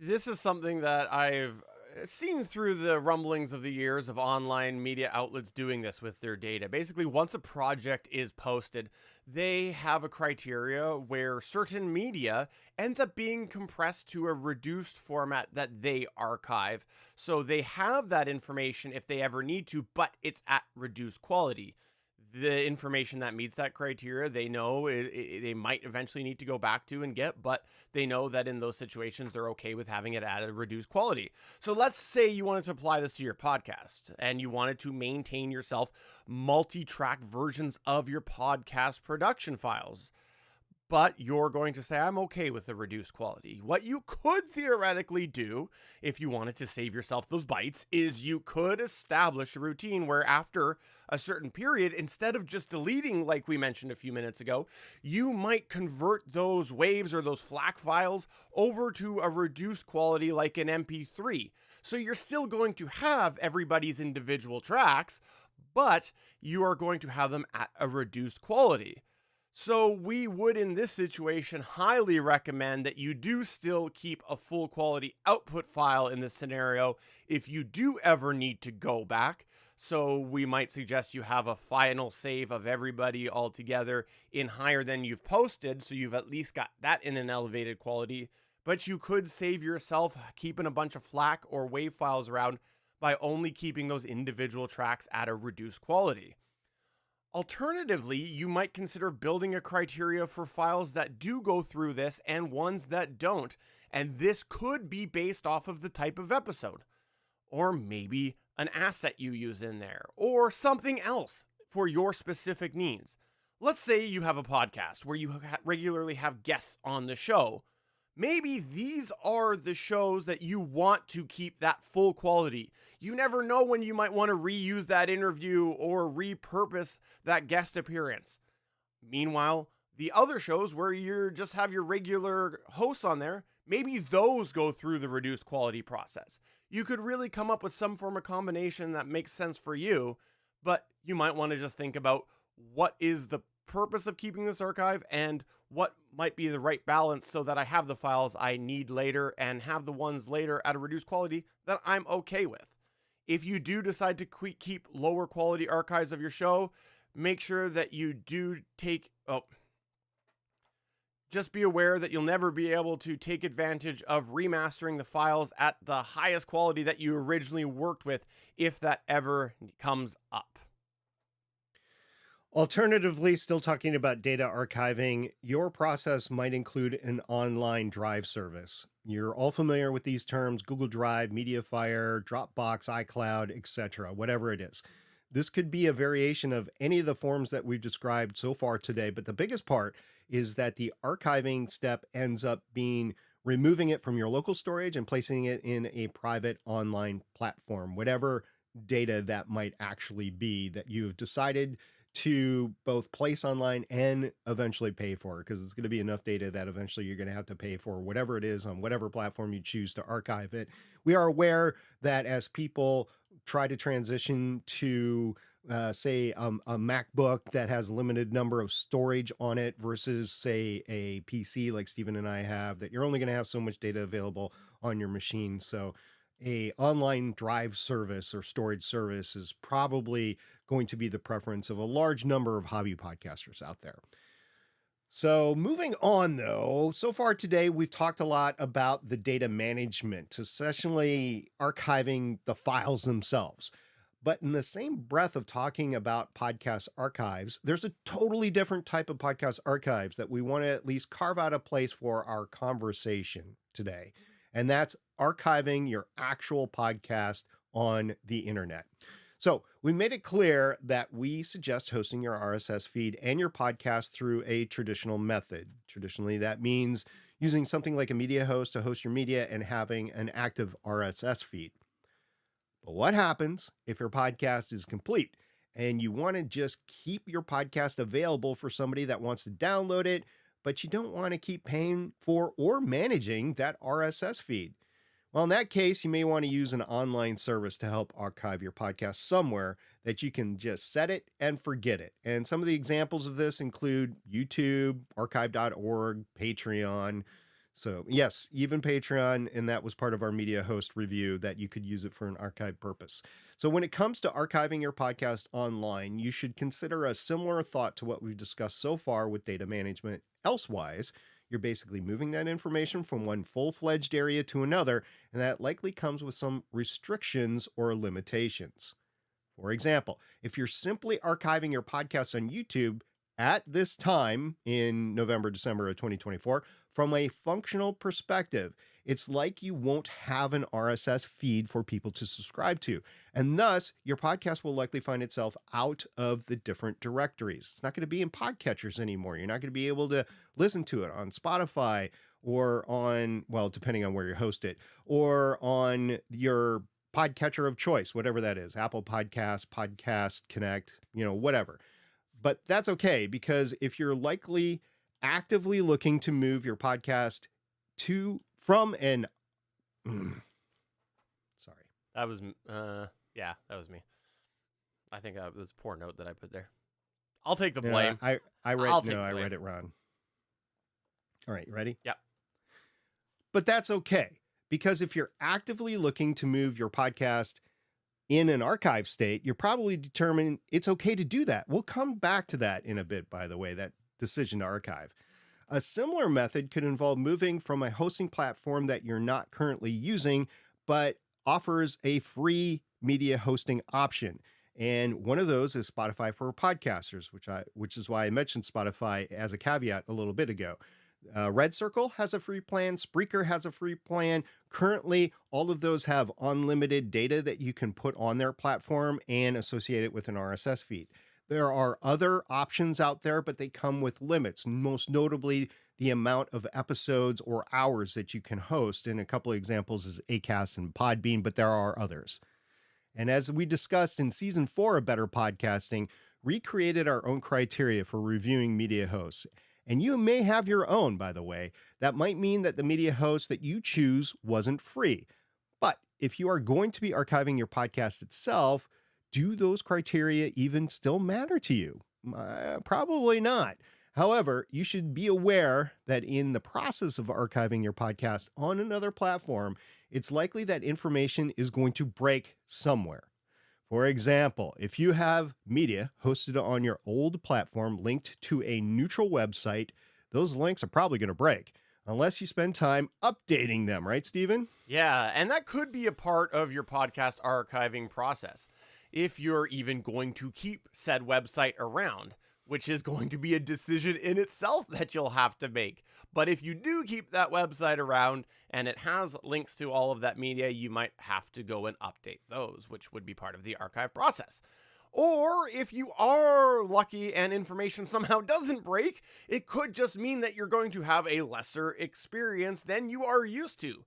This is something that I've seen through the rumblings of the years of online media outlets doing this with their data. Basically, once a project is posted, they have a criteria where certain media ends up being compressed to a reduced format that they archive. So they have that information if they ever need to, but it's at reduced quality. The information that meets that criteria, they know they might eventually need to go back to and get, but they know that in those situations, they're okay with having it at a reduced quality. So let's say you wanted to apply this to your podcast and you wanted to maintain yourself multi-track versions of your podcast production files. But you're going to say, I'm okay with the reduced quality. What you could theoretically do, if you wanted to save yourself those bytes, is you could establish a routine where after a certain period, instead of just deleting, like we mentioned a few minutes ago, you might convert those waves or those FLAC files over to a reduced quality like an MP3. So you're still going to have everybody's individual tracks, but you are going to have them at a reduced quality. So we would, in this situation, highly recommend that you do still keep a full quality output file in this scenario if you do ever need to go back. So we might suggest you have a final save of everybody all together in higher than you've posted, so you've at least got that in an elevated quality. But you could save yourself keeping a bunch of FLAC or WAV files around by only keeping those individual tracks at a reduced quality. Alternatively, you might consider building a criteria for files that do go through this and ones that don't, and this could be based off of the type of episode, or maybe an asset you use in there, or something else for your specific needs. Let's say you have a podcast where you regularly have guests on the show. Maybe these are the shows that you want to keep that full quality. You never know when you might want to reuse that interview or repurpose that guest appearance. Meanwhile, the other shows where you just have your regular hosts on there, maybe those go through the reduced quality process. You could really come up with some form of combination that makes sense for you, but you might want to just think about what is the purpose of keeping this archive and what might be the right balance so that I have the files I need later and have the ones later at a reduced quality that I'm okay with. If you do decide to keep lower quality archives of your show, make sure that you do just be aware that you'll never be able to take advantage of remastering the files at the highest quality that you originally worked with, if that ever comes up. Alternatively, still talking about data archiving, your process might include an online drive service. You're all familiar with these terms: Google Drive, MediaFire, Dropbox, iCloud, etc., whatever it is. This could be a variation of any of the forms that we've described so far today, but the biggest part is that the archiving step ends up being removing it from your local storage and placing it in a private online platform, whatever data that might actually be that you've decided to both place online and eventually pay for, because it's going to be enough data that eventually you're going to have to pay for whatever it is on whatever platform you choose to archive it. We are aware that as people try to transition to say a MacBook that has a limited number of storage on it versus say a PC like Stephen and I have, that you're only going to have so much data available on your machine. So a online drive service or storage service is probably going to be the preference of a large number of hobby podcasters out there. So moving on though, so far today, we've talked a lot about the data management, essentially archiving the files themselves. But in the same breath of talking about podcast archives, there's a totally different type of podcast archives that we want to at least carve out a place for our conversation today. And that's archiving your actual podcast on the internet. So we made it clear that we suggest hosting your RSS feed and your podcast through a traditional method. Traditionally, that means using something like a media host to host your media and having an active RSS feed. But what happens if your podcast is complete and you want to just keep your podcast available for somebody that wants to download it, but you don't want to keep paying for or managing that RSS feed? Well, in that case, you may want to use an online service to help archive your podcast somewhere that you can just set it and forget it. And some of the examples of this include YouTube, archive.org, Patreon. So yes, even Patreon, and that was part of our media host review, that you could use it for an archive purpose. So when it comes to archiving your podcast online, you should consider a similar thought to what we've discussed so far with data management elsewise. You're basically moving that information from one full-fledged area to another, and that likely comes with some restrictions or limitations. For example, if you're simply archiving your podcast on YouTube at this time in November, December of 2024, from a functional perspective, it's like you won't have an RSS feed for people to subscribe to. And thus, your podcast will likely find itself out of the different directories. It's not going to be in podcatchers anymore. You're not going to be able to listen to it on Spotify or on, well, depending on where you host it, or on your podcatcher of choice, whatever that is, Apple Podcasts, Podcast Connect, whatever. But that's okay, because if you're likely actively looking to move your podcast from an sorry. That was yeah, that was me. I think that was a poor note that I put there. I'll take the blame. I read it wrong. All right, you ready? Yep. But that's okay, because if you're actively looking to move your podcast in an archive state, you're probably determined it's okay to do that. We'll come back to that in a bit, by the way, that decision to archive. A similar method could involve moving from a hosting platform that you're not currently using, but offers a free media hosting option. And one of those is Spotify for podcasters, which is why I mentioned Spotify as a caveat a little bit ago. Red Circle has a free plan. Spreaker has a free plan. Currently, all of those have unlimited data that you can put on their platform and associate it with an RSS feed. There are other options out there, but they come with limits, most notably the amount of episodes or hours that you can host. And a couple of examples is Acast and Podbean, but there are others. And as we discussed in season 4 of Better Podcasting, we created our own criteria for reviewing media hosts. And you may have your own, by the way. That might mean that the media host that you choose wasn't free. But if you are going to be archiving your podcast itself, do those criteria even still matter to you? Probably not. However, you should be aware that in the process of archiving your podcast on another platform, it's likely that information is going to break somewhere. For example, if you have media hosted on your old platform linked to a neutral website, those links are probably going to break unless you spend time updating them, right, Stephen? Yeah, and that could be a part of your podcast archiving process, if you're even going to keep said website around, which is going to be a decision in itself that you'll have to make. But if you do keep that website around and it has links to all of that media, you might have to go and update those, which would be part of the archive process. Or if you are lucky and information somehow doesn't break, it could just mean that you're going to have a lesser experience than you are used to.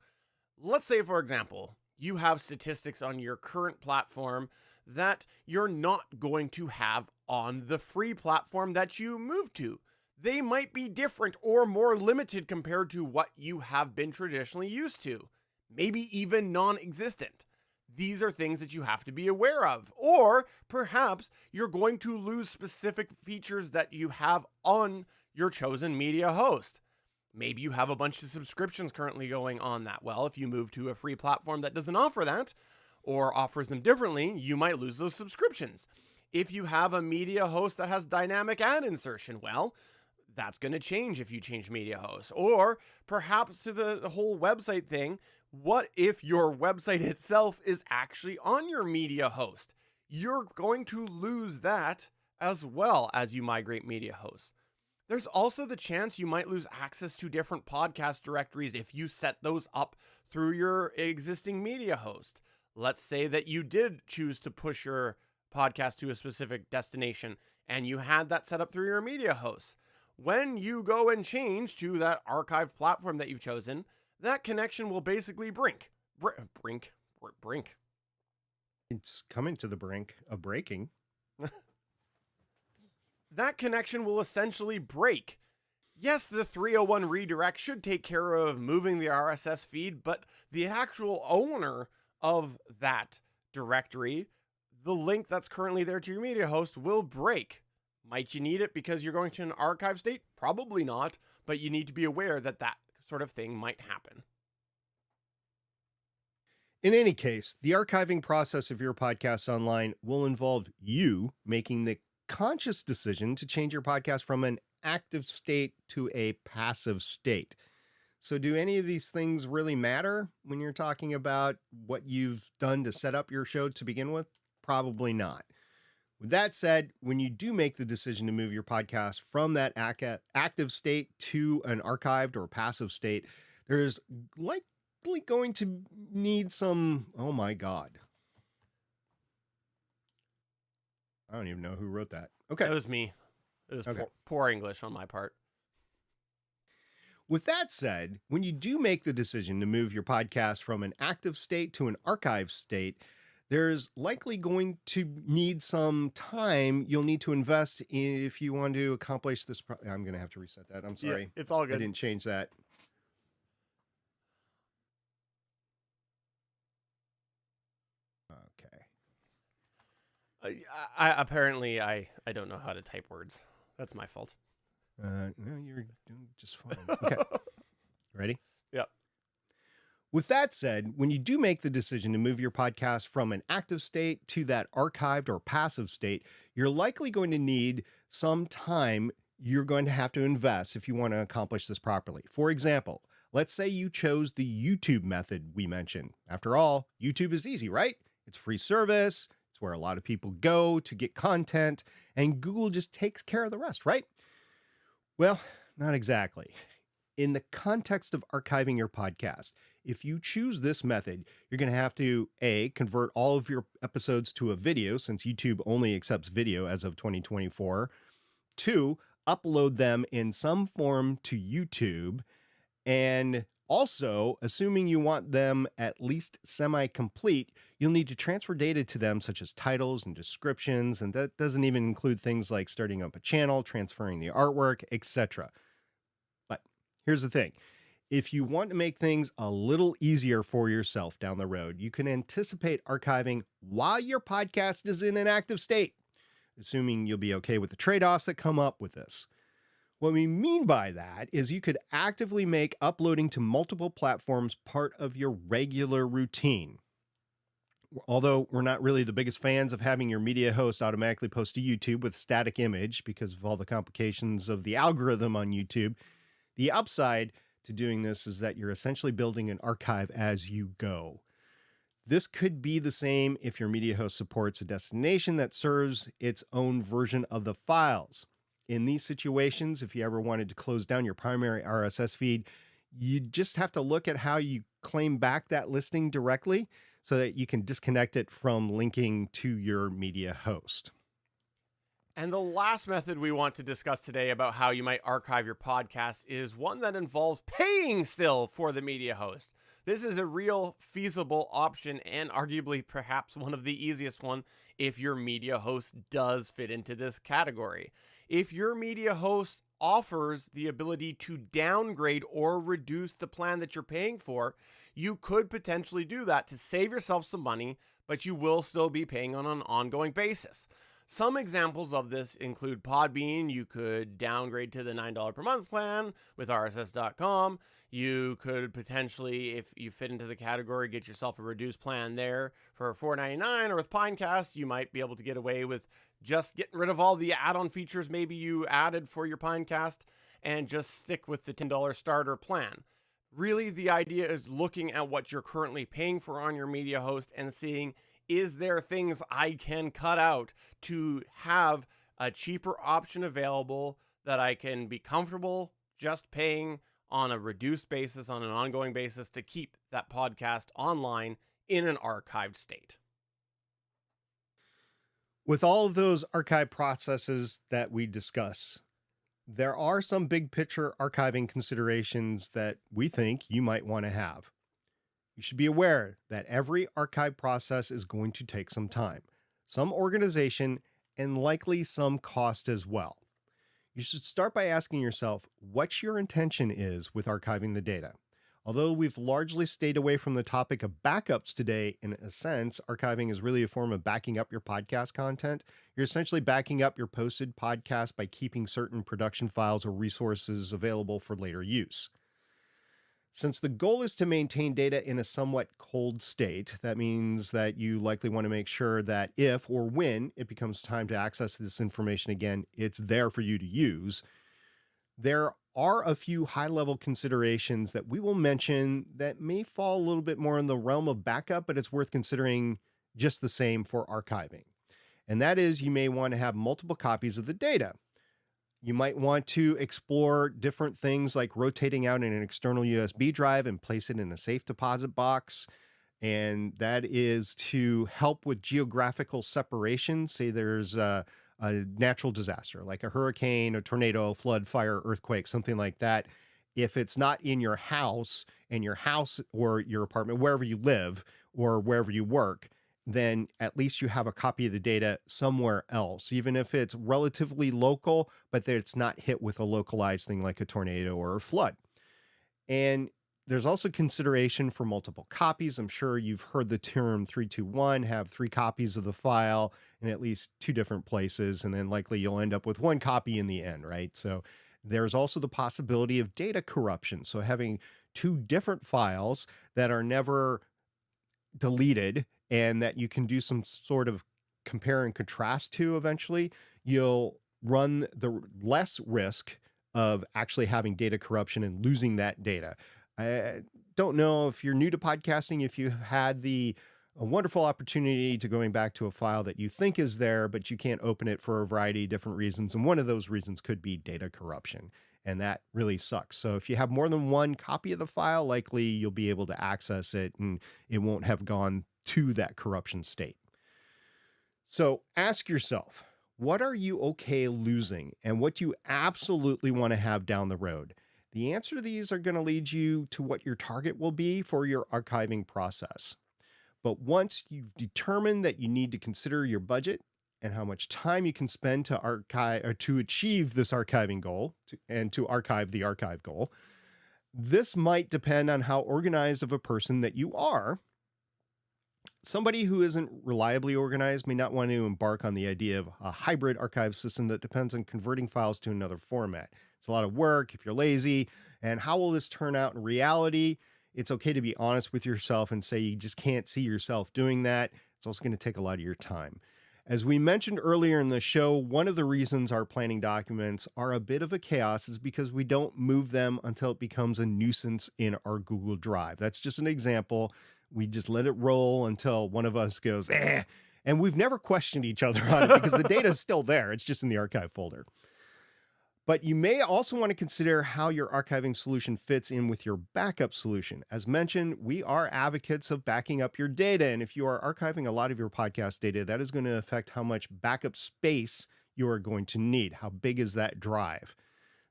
Let's say, for example, you have statistics on your current platform that you're not going to have on the free platform that you move to. They might be different or more limited compared to what you have been traditionally used to, maybe even non-existent. These are things that you have to be aware of. Or perhaps you're going to lose specific features that you have on your chosen media host. Maybe you have a bunch of subscriptions currently going on that. Well, if you move to a free platform that doesn't offer that or offers them differently, you might lose those subscriptions. If you have a media host that has dynamic ad insertion, well, that's going to change if you change media hosts. Or perhaps to the whole website thing, what if your website itself is actually on your media host? You're going to lose that as well as you migrate media hosts. There's also the chance you might lose access to different podcast directories if you set those up through your existing media host. Let's say that you did choose to push your podcast to a specific destination and you had that set up through your media host. When you go and change to that archive platform that you've chosen, that connection will basically brink. It's coming to the brink of breaking. That connection will essentially break. Yes, the 301 redirect should take care of moving the RSS feed, but the actual owner of that directory, the link that's currently there to your media host, will break. Might you need it because you're going to an archive state? Probably not, but you need to be aware that that sort of thing might happen. In any case, the archiving process of your podcast online will involve you making the conscious decision to change your podcast from an active state to a passive state. So do any of these things really matter when you're talking about what you've done to set up your show to begin with? Probably not. With that said, when you do make the decision to move your podcast from that active state to an archived or passive state, there's likely going to need some, oh my God. I don't even know who wrote that. Okay. It was me. It was Okay. poor English on my part. With that said, when you do make the decision to move your podcast from an active state to an archive state, there's likely going to need some time you'll need to invest in if you want to accomplish this. I'm going to have to reset that. I'm sorry. Yeah, it's all I good. didn't change that. Okay. Apparently, I don't know how to type words. That's my fault. No, you're doing just fine. Okay. Ready? Yep. With that said, when you do make the decision to move your podcast from an active state to that archived or passive state, you're likely going to need some time you're going to have to invest if you want to accomplish this properly. For example, let's say you chose the YouTube method we mentioned. After all, YouTube is easy, right? It's a free service. It's where a lot of people go to get content, and Google just takes care of the rest, right? Well, not exactly. In the context of archiving your podcast, if you choose this method, you're going to have to, A, convert all of your episodes to a video, since YouTube only accepts video as of 2024. 2, upload them in some form to YouTube. And also, assuming you want them at least semi-complete, you'll need to transfer data to them, such as titles and descriptions. And that doesn't even include things like starting up a channel, transferring the artwork, etc. But here's the thing. If you want to make things a little easier for yourself down the road, you can anticipate archiving while your podcast is in an active state, assuming you'll be okay with the trade-offs that come up with this. What we mean by that is you could actively make uploading to multiple platforms part of your regular routine. Although we're not really the biggest fans of having your media host automatically post to YouTube with static image because of all the complications of the algorithm on YouTube, the upside to doing this is that you're essentially building an archive as you go. This could be the same if your media host supports a destination that serves its own version of the files. In these situations, if you ever wanted to close down your primary RSS feed, you just have to look at how you claim back that listing directly so that you can disconnect it from linking to your media host. And the last method we want to discuss today about how you might archive your podcast is one that involves paying still for the media host. This is a real feasible option and arguably perhaps one of the easiest one if your media host does fit into this category. If your media host offers the ability to downgrade or reduce the plan that you're paying for, you could potentially do that to save yourself some money, but you will still be paying on an ongoing basis. Some examples of this include Podbean. You could downgrade to the $9 per month plan with RSS.com. You could potentially, if you fit into the category, get yourself a reduced plan there for $4.99. Or with Pinecast, you might be able to get away with just getting rid of all the add-on features maybe you added for your Pinecast and just stick with the $10 starter plan. Really, the idea is looking at what you're currently paying for on your media host and seeing, is there things I can cut out to have a cheaper option available that I can be comfortable just paying on a reduced basis, on an ongoing basis, to keep that podcast online in an archived state? With all of those archive processes that we discuss, there are some big picture archiving considerations that we think you might want to have. You should be aware that every archive process is going to take some time, some organization, and likely some cost as well. You should start by asking yourself what your intention is with archiving the data. Although we've largely stayed away from the topic of backups today, in a sense, archiving is really a form of backing up your podcast content. You're essentially backing up your posted podcast by keeping certain production files or resources available for later use. Since the goal is to maintain data in a somewhat cold state, that means that you likely want to make sure that if or when it becomes time to access this information again, it's there for you to use. There are a few high-level considerations that we will mention that may fall a little bit more in the realm of backup, but it's worth considering just the same for archiving. And that is, you may want to have multiple copies of the data. You might want to explore different things like rotating out an external USB drive and place it in a safe deposit box. And that is to help with geographical separation. Say there's a natural disaster like a hurricane, a tornado, flood, fire, earthquake, something like that. If it's not in your house, and your house or your apartment, wherever you live or wherever you work, then at least you have a copy of the data somewhere else, even if it's relatively local, but that it's not hit with a localized thing like a tornado or a flood. And there's also consideration for multiple copies. I'm sure you've heard the term 3-2-1, have 3 copies of the file in at least 2 different places, and then likely you'll end up with 1 copy in the end, right? So there's also the possibility of data corruption. So having 2 different files that are never deleted and that you can do some sort of compare and contrast to eventually, you'll run the less risk of actually having data corruption and losing that data. I don't know if you're new to podcasting, if you've had a wonderful opportunity to going back to a file that you think is there, but you can't open it for a variety of different reasons. And one of those reasons could be data corruption. And that really sucks. So if you have more than 1 copy of the file, likely you'll be able to access it and it won't have gone to that corruption state. So ask yourself, what are you okay losing and what you absolutely want to have down the road? The answer to these are going to lead you to what your target will be for your archiving process. But once you've determined that you need to consider your budget and how much time you can spend to archive or to achieve this archiving goal and to archive the archive goal, this might depend on how organized of a person that you are. Somebody who isn't reliably organized may not want to embark on the idea of a hybrid archive system that depends on converting files to another format. It's a lot of work if you're lazy. And how will this turn out in reality? It's okay to be honest with yourself and say you just can't see yourself doing that. It's also going to take a lot of your time. As we mentioned earlier in the show, one of the reasons our planning documents are a bit of a chaos is because we don't move them until it becomes a nuisance in our Google Drive. That's just an example. We just let it roll until one of us goes, and we've never questioned each other on it because the data is still there. It's just in the archive folder. But you may also want to consider how your archiving solution fits in with your backup solution. As mentioned, we are advocates of backing up your data. And if you are archiving a lot of your podcast data, that is going to affect how much backup space you are going to need. How big is that drive?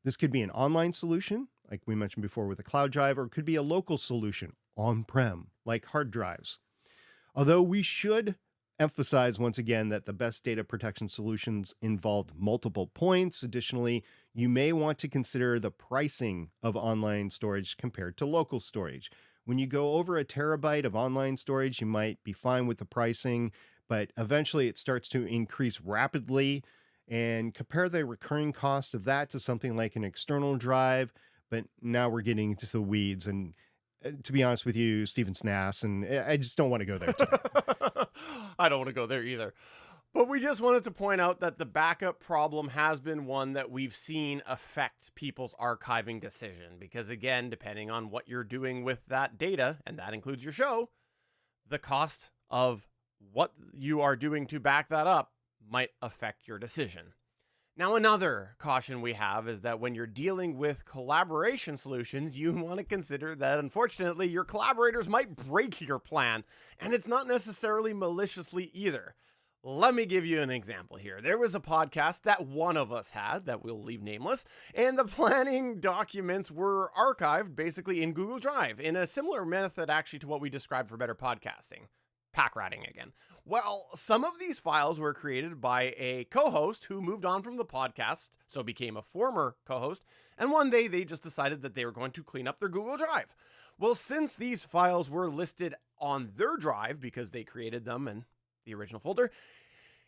This could be an online solution, like we mentioned before with a cloud drive, or it could be a local solution on-prem, like hard drives. Although we should emphasize once again that the best data protection solutions involved multiple points. Additionally, you may want to consider the pricing of online storage compared to local storage. When you go over a terabyte of online storage, you might be fine with the pricing, but eventually it starts to increase rapidly. And compare the recurring cost of that to something like an external drive. But now we're getting into the weeds. And to be honest with you, Steven Snass, and I just don't want to go there today. I don't want to go there either. But we just wanted to point out that the backup problem has been one that we've seen affect people's archiving decision. Because again, depending on what you're doing with that data, and that includes your show, the cost of what you are doing to back that up might affect your decision. Now, another caution we have is that when you're dealing with collaboration solutions, you want to consider that, unfortunately, your collaborators might break your plan, and it's not necessarily maliciously either. Let me give you an example here. There was a podcast that one of us had, that we'll leave nameless, and the planning documents were archived basically in Google Drive in a similar method actually to what we described for better podcasting. Pack ratting again. Well, some of these files were created by a co-host who moved on from the podcast, so became a former co-host, and one day they just decided that they were going to clean up their Google Drive. Well, since these files were listed on their drive because they created them in the original folder,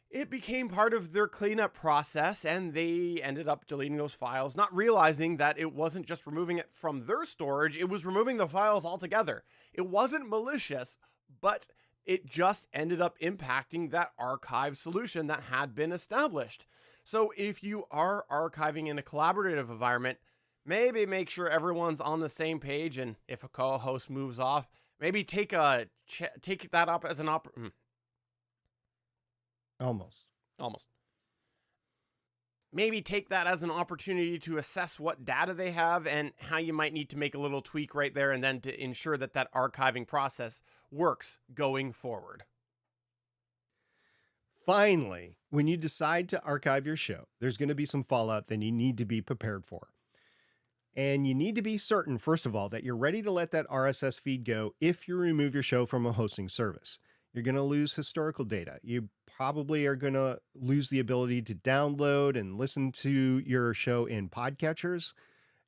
it became part of their cleanup process, and they ended up deleting those files, not realizing that it wasn't just removing it from their storage, it was removing the files altogether. It wasn't malicious, but it just ended up impacting that archive solution that had been established. So if you are archiving in a collaborative environment, maybe make sure everyone's on the same page, and if a co-host moves off, maybe take that up as an Almost. Maybe take that as an opportunity to assess what data they have and how you might need to make a little tweak right there and then to ensure that that archiving process works going forward. Finally, when you decide to archive your show, there's going to be some fallout that you need to be prepared for. And you need to be certain, first of all, that you're ready to let that RSS feed go if you remove your show from a hosting service. You're going to lose historical data. You probably are going to lose the ability to download and listen to your show in podcatchers.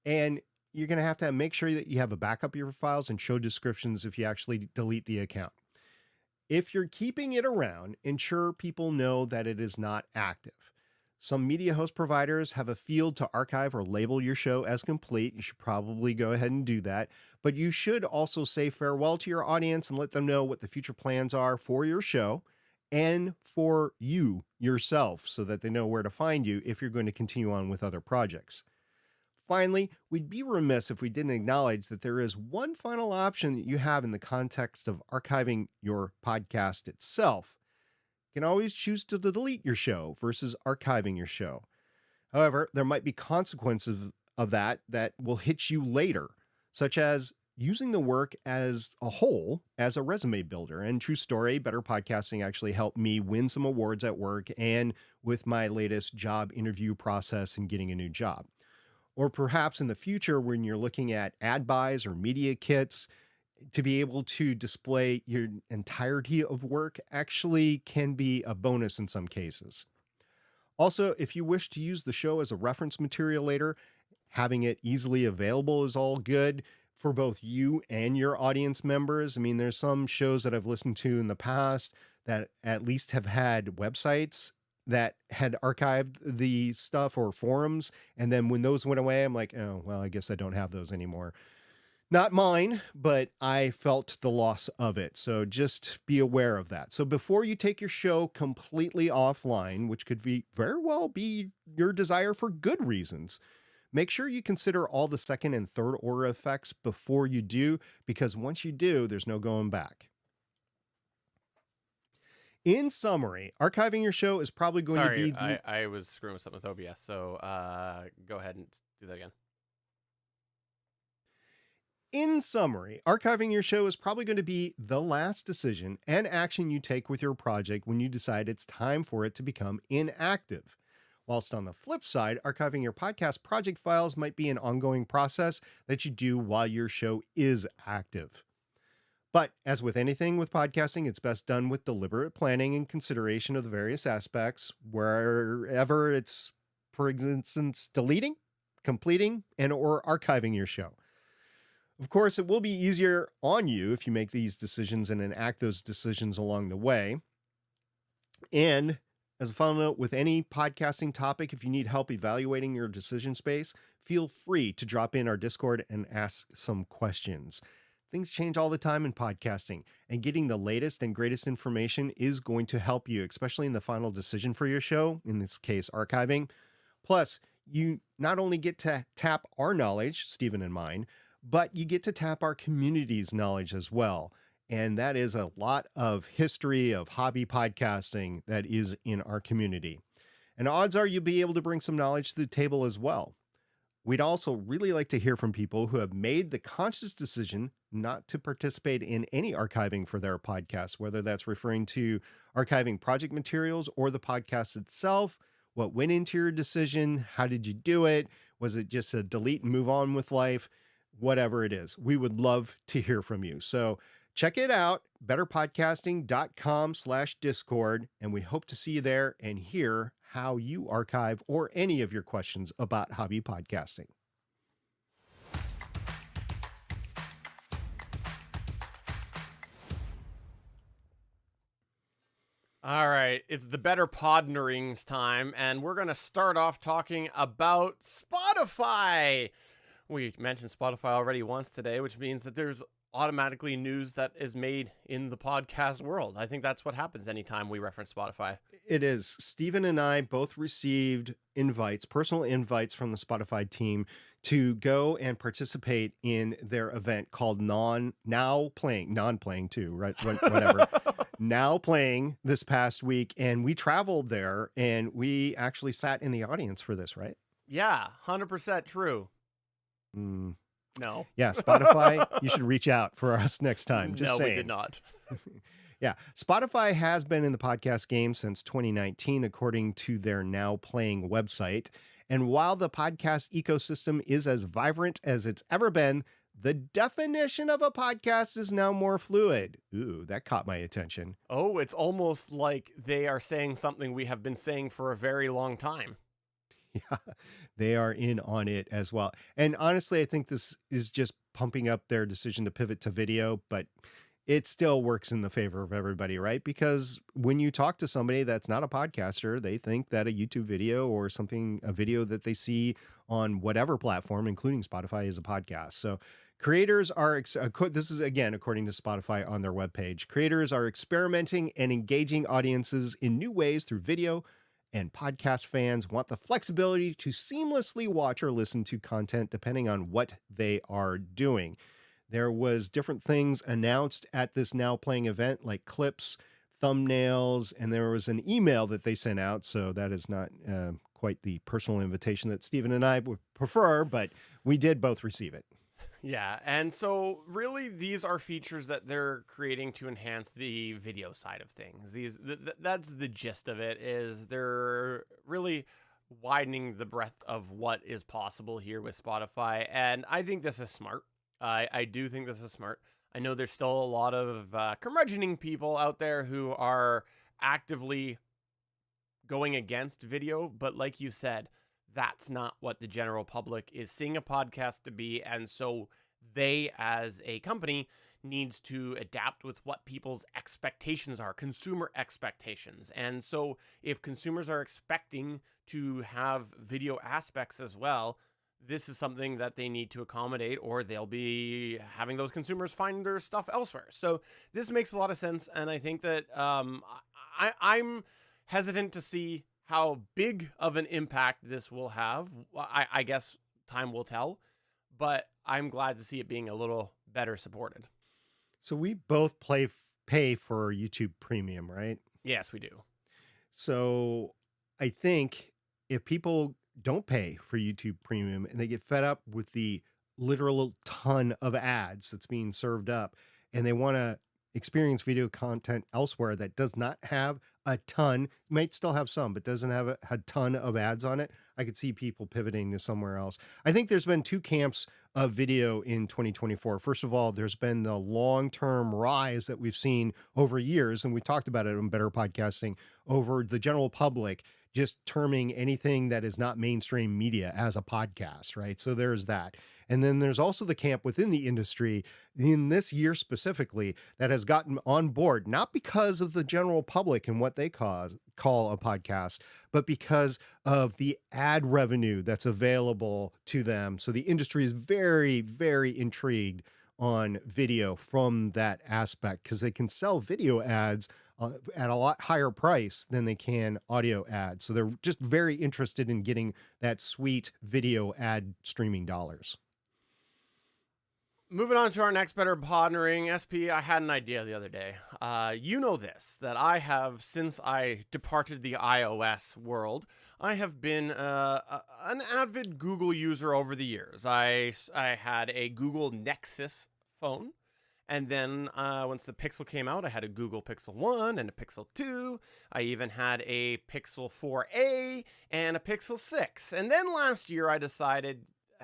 And you're going to have make sure that you have a backup of your files and show descriptions if you actually delete the account. If you're keeping it around, ensure people know that it is not active. Some media host providers have a field to archive or label your show as complete. You should probably go ahead and do that. But you should also say farewell to your audience and let them know what the future plans are for your show and for you yourself so that they know where to find you if you're going to continue on with other projects. Finally, we'd be remiss if we didn't acknowledge that there is one final option that you have in the context of archiving your podcast itself. You can always choose to delete your show versus archiving your show. However, there might be consequences of that will hit you later, such as using the work as a whole as a resume builder. And true story, Better Podcasting actually helped me win some awards at work and with my latest job interview process and getting a new job. Or perhaps in the future, when you're looking at ad buys or media kits, to be able to display your entirety of work actually can be a bonus in some cases. Also, if you wish to use the show as a reference material later, having it easily available is all good. for both you and your audience members. I mean, there's some shows that I've listened to in the past that at least have had websites that had archived the stuff or forums. And then when those went away, I'm like, oh, well, I guess I don't have those anymore. Not mine, but I felt the loss of it. So just be aware of that. So before you take your show completely offline, which could be very well be your desire for good reasons, make sure you consider all the second and third order effects before you do, because once you do, there's no going back. In summary, archiving your show is probably going to be I was screwing with something with OBS, so go ahead and do that again. In summary, archiving your show is probably going to be the last decision and action you take with your project when you decide it's time for it to become inactive. Whilst on the flip side, archiving your podcast project files might be an ongoing process that you do while your show is active. But as with anything with podcasting, it's best done with deliberate planning and consideration of the various aspects, wherever it's, for instance, deleting, completing, and or archiving your show. Of course, it will be easier on you if you make these decisions and enact those decisions along the way. And as a final note, with any podcasting topic, if you need help evaluating your decision space, feel free to drop in our Discord and ask some questions. Things change all the time in podcasting, and getting the latest and greatest information is going to help you, especially in the final decision for your show, in this case, archiving. Plus, you not only get to tap our knowledge, Stephen and mine, but you get to tap our community's knowledge as well. And that is a lot of history of hobby podcasting that is in our community. And odds are you'll be able to bring some knowledge to the table as well. We'd also really like to hear from people who have made the conscious decision not to participate in any archiving for their podcast, whether that's referring to archiving project materials or the podcast itself. What went into your decision? How did you do it? Was it just a delete and move on with life? Whatever it is, we would love to hear from you. So check it out, betterpodcasting.com/Discord, and we hope to see you there and hear how you archive or any of your questions about hobby podcasting. All right, it's the Better Podnerings time, and we're going to start off talking about Spotify. We mentioned Spotify already once today, which means that there's automatically news that is made in the podcast world. I think that's what happens anytime we reference Spotify. It is. Stephen and I both received invites, personal invites from the Spotify team to go and participate in their event called Now Playing this past week. And we traveled there and we actually sat in the audience for this, right? Yeah, 100% true. No. Yeah, Spotify, you should reach out for us next time. Just saying. We did not. Yeah, Spotify has been in the podcast game since 2019, according to their Now Playing website. And while the podcast ecosystem is as vibrant as it's ever been, the definition of a podcast is now more fluid. Ooh, that caught my attention. Oh, it's almost like they are saying something we have been saying for a very long time. Yeah, they are in on it as well. And honestly, I think this is just pumping up their decision to pivot to video, but it still works in the favor of everybody, right? Because when you talk to somebody that's not a podcaster, they think that a YouTube video or something, a video that they see on whatever platform, including Spotify, is a podcast. So creators are, this is again, according to Spotify on their webpage, creators are experimenting and engaging audiences in new ways through video, and podcast fans want the flexibility to seamlessly watch or listen to content depending on what they are doing. There was different things announced at this Now Playing event, like clips, thumbnails, and there was an email that they sent out. So that is not quite the personal invitation that Stephen and I would prefer, but we did both receive it. Yeah, and so really these are features that they're creating to enhance the video side of things. That's the gist of it, is they're really widening the breadth of what is possible here with Spotify, and I think this is smart. I do think this is smart. I know there's still a lot of curmudgeoning people out there who are actively going against video, but like you said, that's not what the general public is seeing a podcast to be, and so they as a company needs to adapt with what people's expectations are, consumer expectations. And so if consumers are expecting to have video aspects as well, this is something that they need to accommodate, or they'll be having those consumers find their stuff elsewhere. So this makes a lot of sense, and I think that I'm hesitant to see how big of an impact this will have. I guess time will tell, but I'm glad to see it being a little better supported. So we both pay for YouTube Premium, right? Yes, we do. So I think if people don't pay for YouTube Premium and they get fed up with the literal ton of ads that's being served up, and they want to experience video content elsewhere that does not have a ton, might still have some, but doesn't have a ton of ads on it, I could see people pivoting to somewhere else. I think there's been two camps of video in 2024. First of all, there's been the long-term rise that we've seen over years, and we talked about it on Better Podcasting, over the general public just terming anything that is not mainstream media as a podcast, right? So there's that. And then there's also the camp within the industry in this year specifically that has gotten on board, not because of the general public and what they call a podcast, but because of the ad revenue that's available to them. So the industry is very, very intrigued on video from that aspect, because they can sell video ads at a lot higher price than they can audio ads. So they're just very interested in getting that sweet video ad streaming dollars. Moving on to our next Better Partnering, SP, I had an idea the other day. You know this, that I have, since I departed the iOS world, I have been an avid Google user over the years. I had a Google Nexus phone, and then once the Pixel came out, I had a Google Pixel 1 and a Pixel 2. I even had a Pixel 4a and a Pixel 6. And then last year I decided,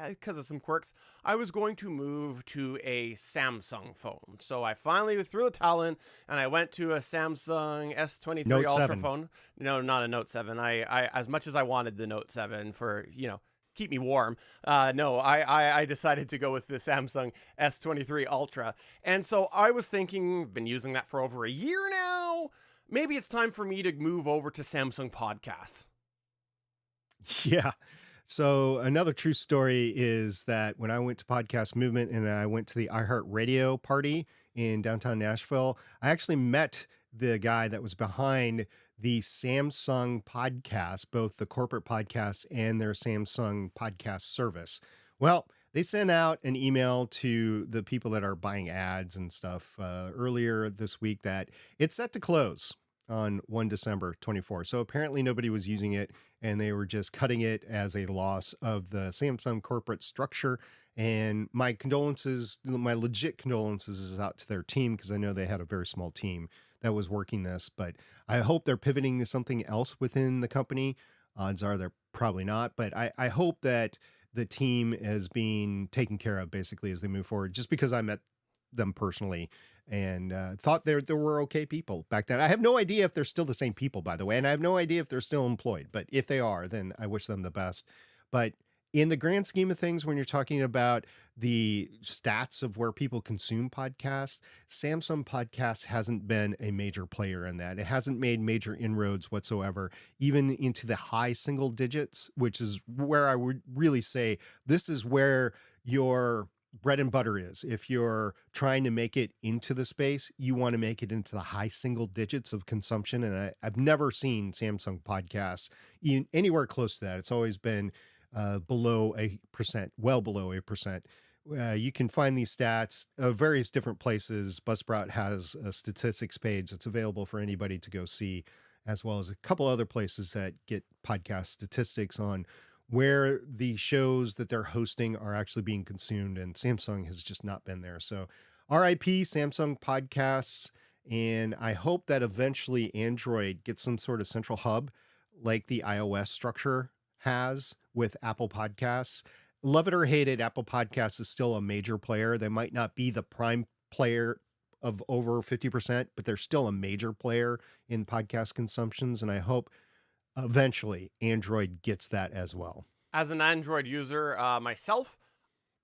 because of some quirks, I was going to move to a Samsung phone. So I finally threw a towel in, and I went to a Samsung S23 Note Ultra 7. phone. No, not a Note 7. I as much as I wanted the Note 7 for, keep me warm. No, I decided to go with the Samsung S23 Ultra. And so I was thinking, been using that for over a year now. Maybe it's time for me to move over to Samsung Podcasts. Yeah. So another true story is that when I went to Podcast Movement and I went to the iHeartRadio party in downtown Nashville, I actually met the guy that was behind the Samsung podcast, both the corporate podcasts and their Samsung podcast service. Well, they sent out an email to the people that are buying ads and stuff earlier this week that it's set to close on 1 December 24. So apparently nobody was using it, and they were just cutting it as a loss of the Samsung corporate structure. And my condolences, my legit condolences is out to their team, because I know they had a very small team that was working this, but I hope they're pivoting to something else within the company. Odds are they're probably not, but I hope that the team is being taken care of basically as they move forward, just because I met them personally and thought there were okay people back then. I have no idea if they're still the same people, by the way, and I have no idea if they're still employed, but if they are, then I wish them the best. But in the grand scheme of things, when you're talking about the stats of where people consume podcasts, Samsung Podcasts hasn't been a major player in that. It hasn't made major inroads whatsoever, even into the high single digits, which is where I would really say this is where your bread and butter is. If you're trying to make it into the space, you want to make it into the high single digits of consumption. And I've never seen Samsung Podcasts anywhere close to that. It's always been below 8%, well below 8%. You can find these stats various different places. Buzzsprout has a statistics page that's available for anybody to go see, as well as a couple other places that get podcast statistics on where the shows that they're hosting are actually being consumed, and Samsung has just not been there. So RIP Samsung Podcasts, and I hope that eventually Android gets some sort of central hub like the iOS structure has with Apple Podcasts. Love it or hate it, Apple Podcasts is still a major player. They might not be the prime player of over 50%, but they're still a major player in podcast consumptions, and I hope eventually Android gets that as well. As an Android user myself,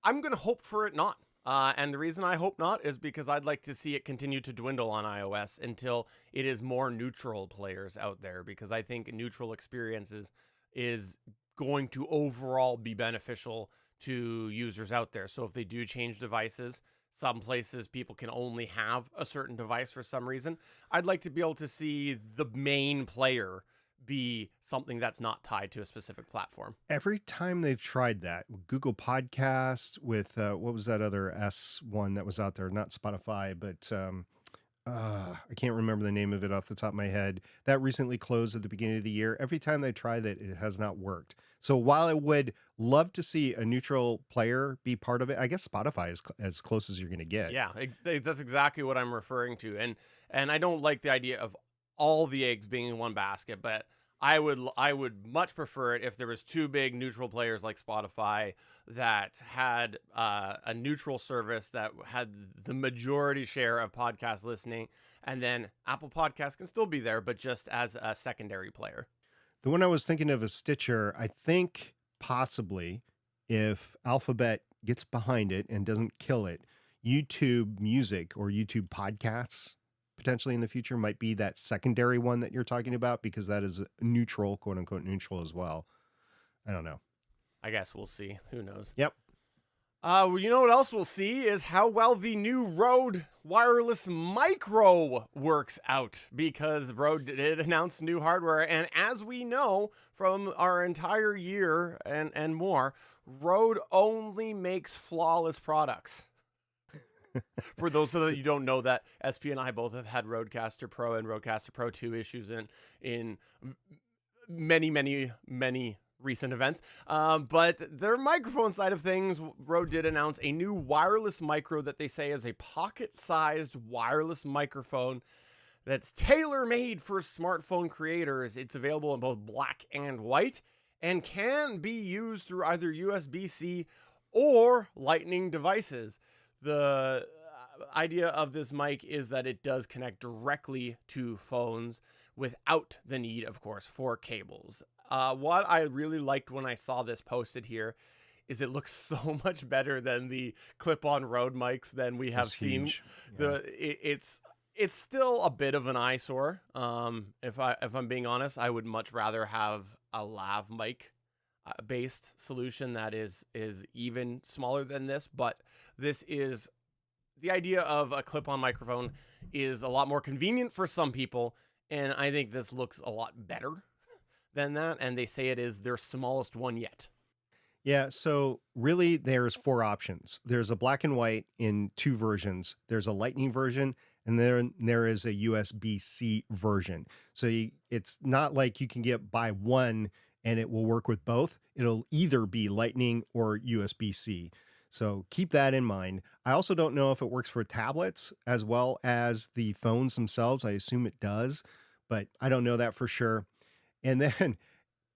I'm going to hope for it not. And the reason I hope not is because I'd like to see it continue to dwindle on iOS until it is more neutral players out there, because I think neutral experiences is going to overall be beneficial to users out there. So if they do change devices, some places people can only have a certain device for some reason, I'd like to be able to see the main player be something that's not tied to a specific platform. Every time they've tried that, Google Podcast with what was that other S one that was out there? Not Spotify, but I can't remember the name of it off the top of my head. That recently closed at the beginning of the year. Every time they try that, it has not worked. So while I would love to see a neutral player be part of it, I guess Spotify is as close as you're going to get. Yeah, that's exactly what I'm referring to. And I don't like the idea of all the eggs being in one basket, but I would much prefer it if there was two big neutral players like Spotify that had a neutral service that had the majority share of podcast listening, and then Apple Podcasts can still be there, but just as a secondary player. The one I was thinking of is Stitcher. I think possibly if Alphabet gets behind it and doesn't kill it, YouTube Music or YouTube Podcasts potentially in the future might be that secondary one that you're talking about, because that is neutral, quote unquote neutral as well. I don't know. I guess we'll see. Who knows? Yep. You know what else we'll see is how well the new Rode Wireless Micro works out, because Rode did announce new hardware, and as we know from our entire year and more, Rode only makes flawless products. For those of you who don't know, that SP and I both have had Rodecaster Pro and Rodecaster Pro 2 issues in many recent events. But their microphone side of things, Rode did announce a new wireless micro that they say is a pocket-sized wireless microphone that's tailor-made for smartphone creators. It's available in both black and white and can be used through either USB-C or Lightning devices. The idea of this mic is that it does connect directly to phones without the need, of course, for cables. What I really liked when I saw this posted here is it looks so much better than the clip-on Rode mics than we have seen. Yeah. It's still a bit of an eyesore. If I'm being honest, I would much rather have a lav mic based solution that is even smaller than this, but this is the idea of a clip-on microphone is a lot more convenient for some people, and I think this looks a lot better than that, and they say it is their smallest one yet. Yeah, so really there's 4 options. There's a black and white in 2 versions. There's a Lightning version, and then there is a USB-C version. So it's not like you can buy one and it will work with both. It'll either be Lightning or USB-C. So keep that in mind. I also don't know if it works for tablets as well as the phones themselves. I assume it does, but I don't know that for sure. And then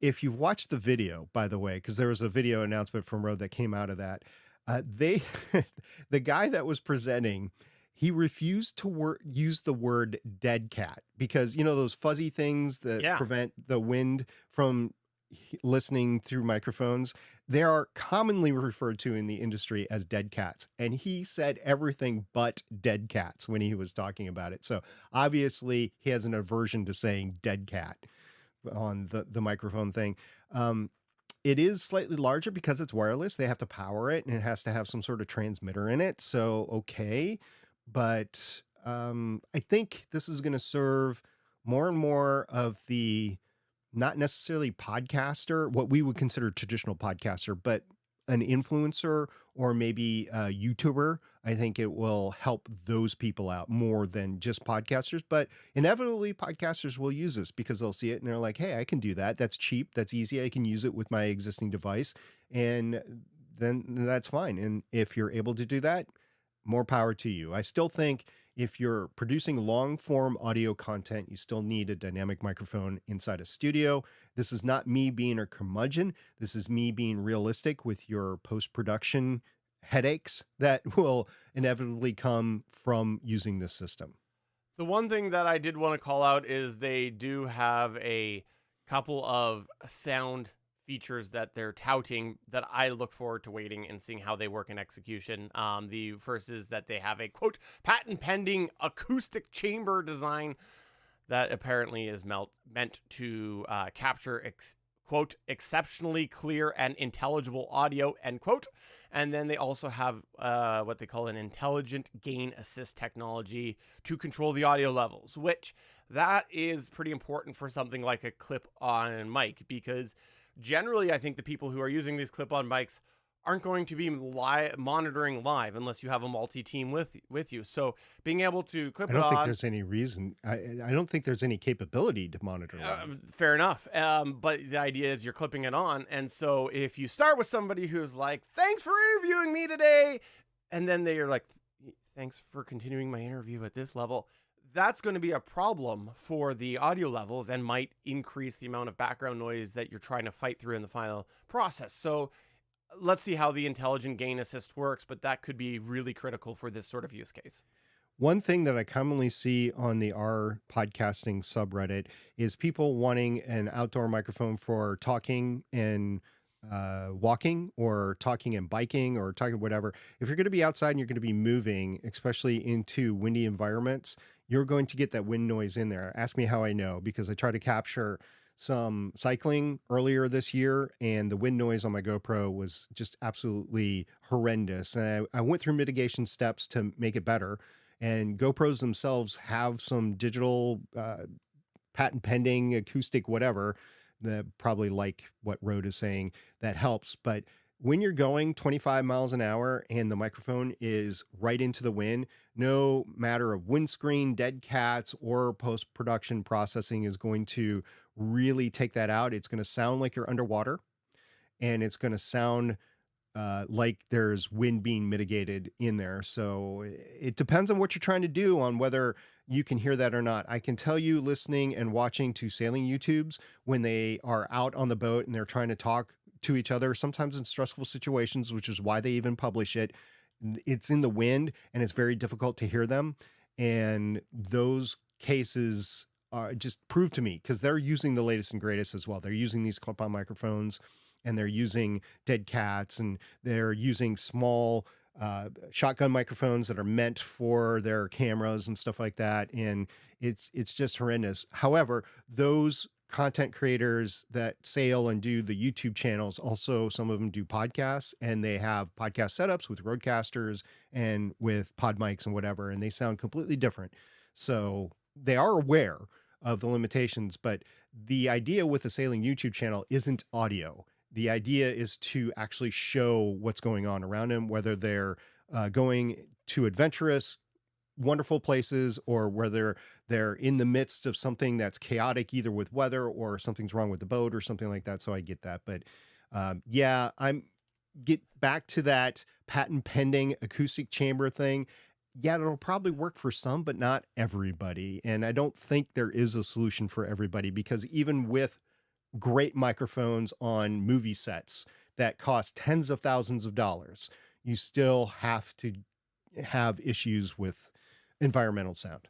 if you've watched the video, by the way, because there was a video announcement from Rode that came out of that, the guy that was presenting, he refused to use the word dead cat, because, you know, those fuzzy things that prevent the wind from listening through microphones, they are commonly referred to in the industry as dead cats. And he said everything but dead cats when he was talking about it. So obviously he has an aversion to saying dead cat on the microphone thing. It is slightly larger because it's wireless. They have to power it, and it has to have some sort of transmitter in it. So, okay. But I think this is going to serve more and more of the not necessarily podcaster, what we would consider traditional podcaster, but an influencer or maybe a YouTuber. I think it will help those people out more than just podcasters, but inevitably podcasters will use this because they'll see it and they're like, hey, I can do that. That's cheap. That's easy. I can use it with my existing device. And then that's fine. And if you're able to do that, more power to you. I still think if you're producing long form audio content, you still need a dynamic microphone inside a studio. This is not me being a curmudgeon. This is me being realistic with your post-production headaches that will inevitably come from using this system. The one thing that I did want to call out is they do have a couple of sound features that they're touting that I look forward to waiting and seeing how they work in execution. The first is that they have a, quote, patent pending acoustic chamber design that apparently is meant to capture, quote, exceptionally clear and intelligible audio, end quote. And then they also have what they call an intelligent gain assist technology to control the audio levels, which that is pretty important for something like a clip-on mic, because generally I think the people who are using these clip-on mics aren't going to be monitoring live unless you have a multi-team with you. So being able to clip it on... I don't think there's any reason. I don't think there's any capability to monitor live. Fair enough. But the idea is you're clipping it on. And so if you start with somebody who's like, thanks for interviewing me today, and then they're like, thanks for continuing my interview at this level, that's going to be a problem for the audio levels and might increase the amount of background noise that you're trying to fight through in the final process. So let's see how the intelligent gain assist works, but that could be really critical for this sort of use case. One thing that I commonly see on the R podcasting subreddit is people wanting an outdoor microphone for talking and walking, or talking and biking, or talking whatever. If you're going to be outside and you're going to be moving, especially into windy environments, you're going to get that wind noise in there. Ask me how I know, because I try to capture some cycling earlier this year, and the wind noise on my GoPro was just absolutely horrendous. And I went through mitigation steps to make it better. And GoPros themselves have some digital patent pending acoustic whatever, that probably, like what Rode is saying, that helps. But when you're going 25 miles an hour and the microphone is right into the wind, no matter of windscreen, dead cats, or post-production processing is going to really take that out. It's going to sound like you're underwater, and it's going to sound like there's wind being mitigated in there. So it depends on what you're trying to do on whether you can hear that or not. I can tell you, listening and watching to sailing YouTubes, when they are out on the boat and they're trying to talk to each other, sometimes in stressful situations, which is why they even publish it, it's in the wind and it's very difficult to hear them. And those cases just prove to me, because they're using the latest and greatest as well. They're using these clip-on microphones, and they're using dead cats, and they're using small shotgun microphones that are meant for their cameras and stuff like that. And it's just horrendous. However, those content creators that sail and do the YouTube channels, also some of them do podcasts, and they have podcast setups with Roadcasters and with pod mics and whatever, and they sound completely different. So they are aware of the limitations, but the idea with a sailing YouTube channel isn't audio. The idea is to actually show what's going on around them, whether they're going to adventurous, wonderful places, or whether they're in the midst of something that's chaotic, either with weather or something's wrong with the boat or something like that. So I get that. But yeah, get back to that patent pending acoustic chamber thing. Yeah, it'll probably work for some, but not everybody. And I don't think there is a solution for everybody, because even with great microphones on movie sets that cost tens of thousands of dollars, you still have to have issues with environmental sound.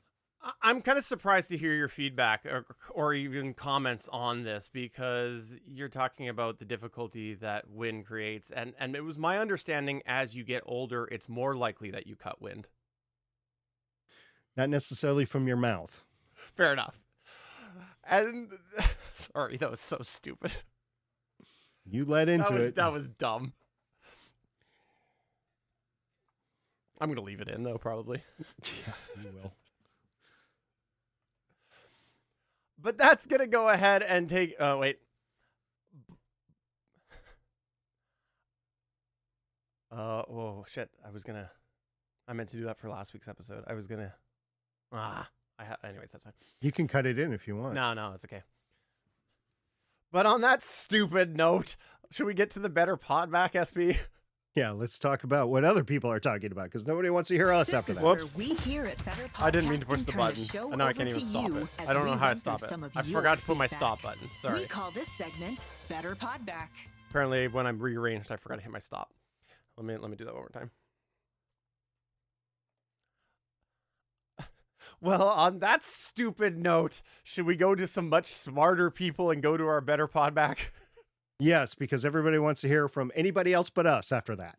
I'm kind of surprised to hear your feedback or even comments on this, because you're talking about the difficulty that wind creates. And it was my understanding, as you get older, it's more likely that you cut wind. Not necessarily from your mouth. Fair enough. And sorry, that was so stupid. You led into it. That was dumb. I'm going to leave it in, though, probably. Yeah, you will. But that's going to go ahead and take... Oh, wait. Oh, shit. I meant to do that for last week's episode. I was going to... anyways, that's fine. You can cut it in if you want. No, it's okay. But on that stupid note, should we get to the better pod back, SB? Yeah, let's talk about what other people are talking about, because nobody wants to hear us after that. Whoops. We here at Better I didn't mean to push Podcasting the turn button. show And now I over can't to even stop you it. as I don't we know how to run stop through it. some of I your forgot to put my feedback. stop button. Sorry. We call this segment Better Pod Back. Apparently, when I'm rearranged, I forgot to hit my stop. Let me do that one more time. Well, on that stupid note, should we go to some much smarter people and go to our better pod back? Yes, because everybody wants to hear from anybody else but us after that.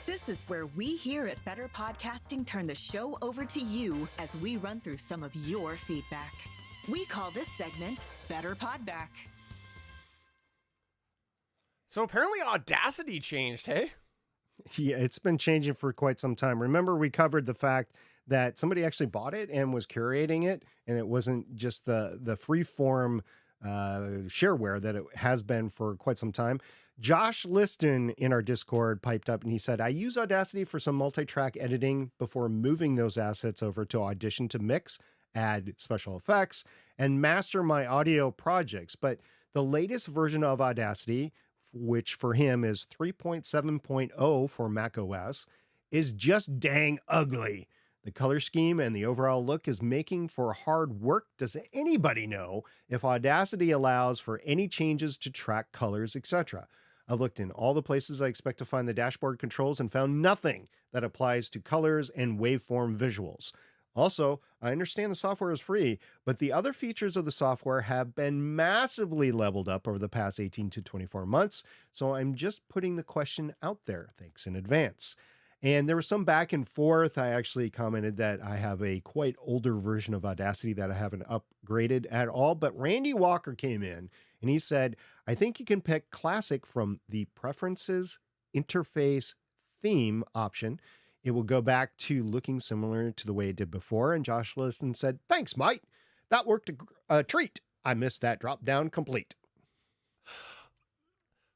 This is where we here at Better Podcasting turn the show over to you as we run through some of your feedback. We call this segment Better Podback. So apparently Audacity changed, hey? Yeah, it's been changing for quite some time. Remember, we covered the fact that somebody actually bought it and was curating it, and it wasn't just the free form shareware that it has been for quite some time. Josh Liston in our Discord piped up and he said, I use Audacity for some multi-track editing before moving those assets over to Audition to mix, add special effects, and master my audio projects. But the latest version of Audacity, which for him is 3.7.0 for Mac OS, is just dang ugly. The color scheme and the overall look is making for hard work. Does anybody know if Audacity allows for any changes to track colors, etc.? I've looked in all the places I expect to find the dashboard controls and found nothing that applies to colors and waveform visuals. Also, I understand the software is free, but the other features of the software have been massively leveled up over the past 18 to 24 months, so I'm just putting the question out there. Thanks in advance. And there was some back and forth. I actually commented that I have a quite older version of Audacity that I haven't upgraded at all, but Randy Walker came in and he said, I think you can pick Classic from the Preferences Interface Theme option. It will go back to looking similar to the way it did before. And Josh Liston said, thanks, Mike. That worked a treat. I missed that drop down complete.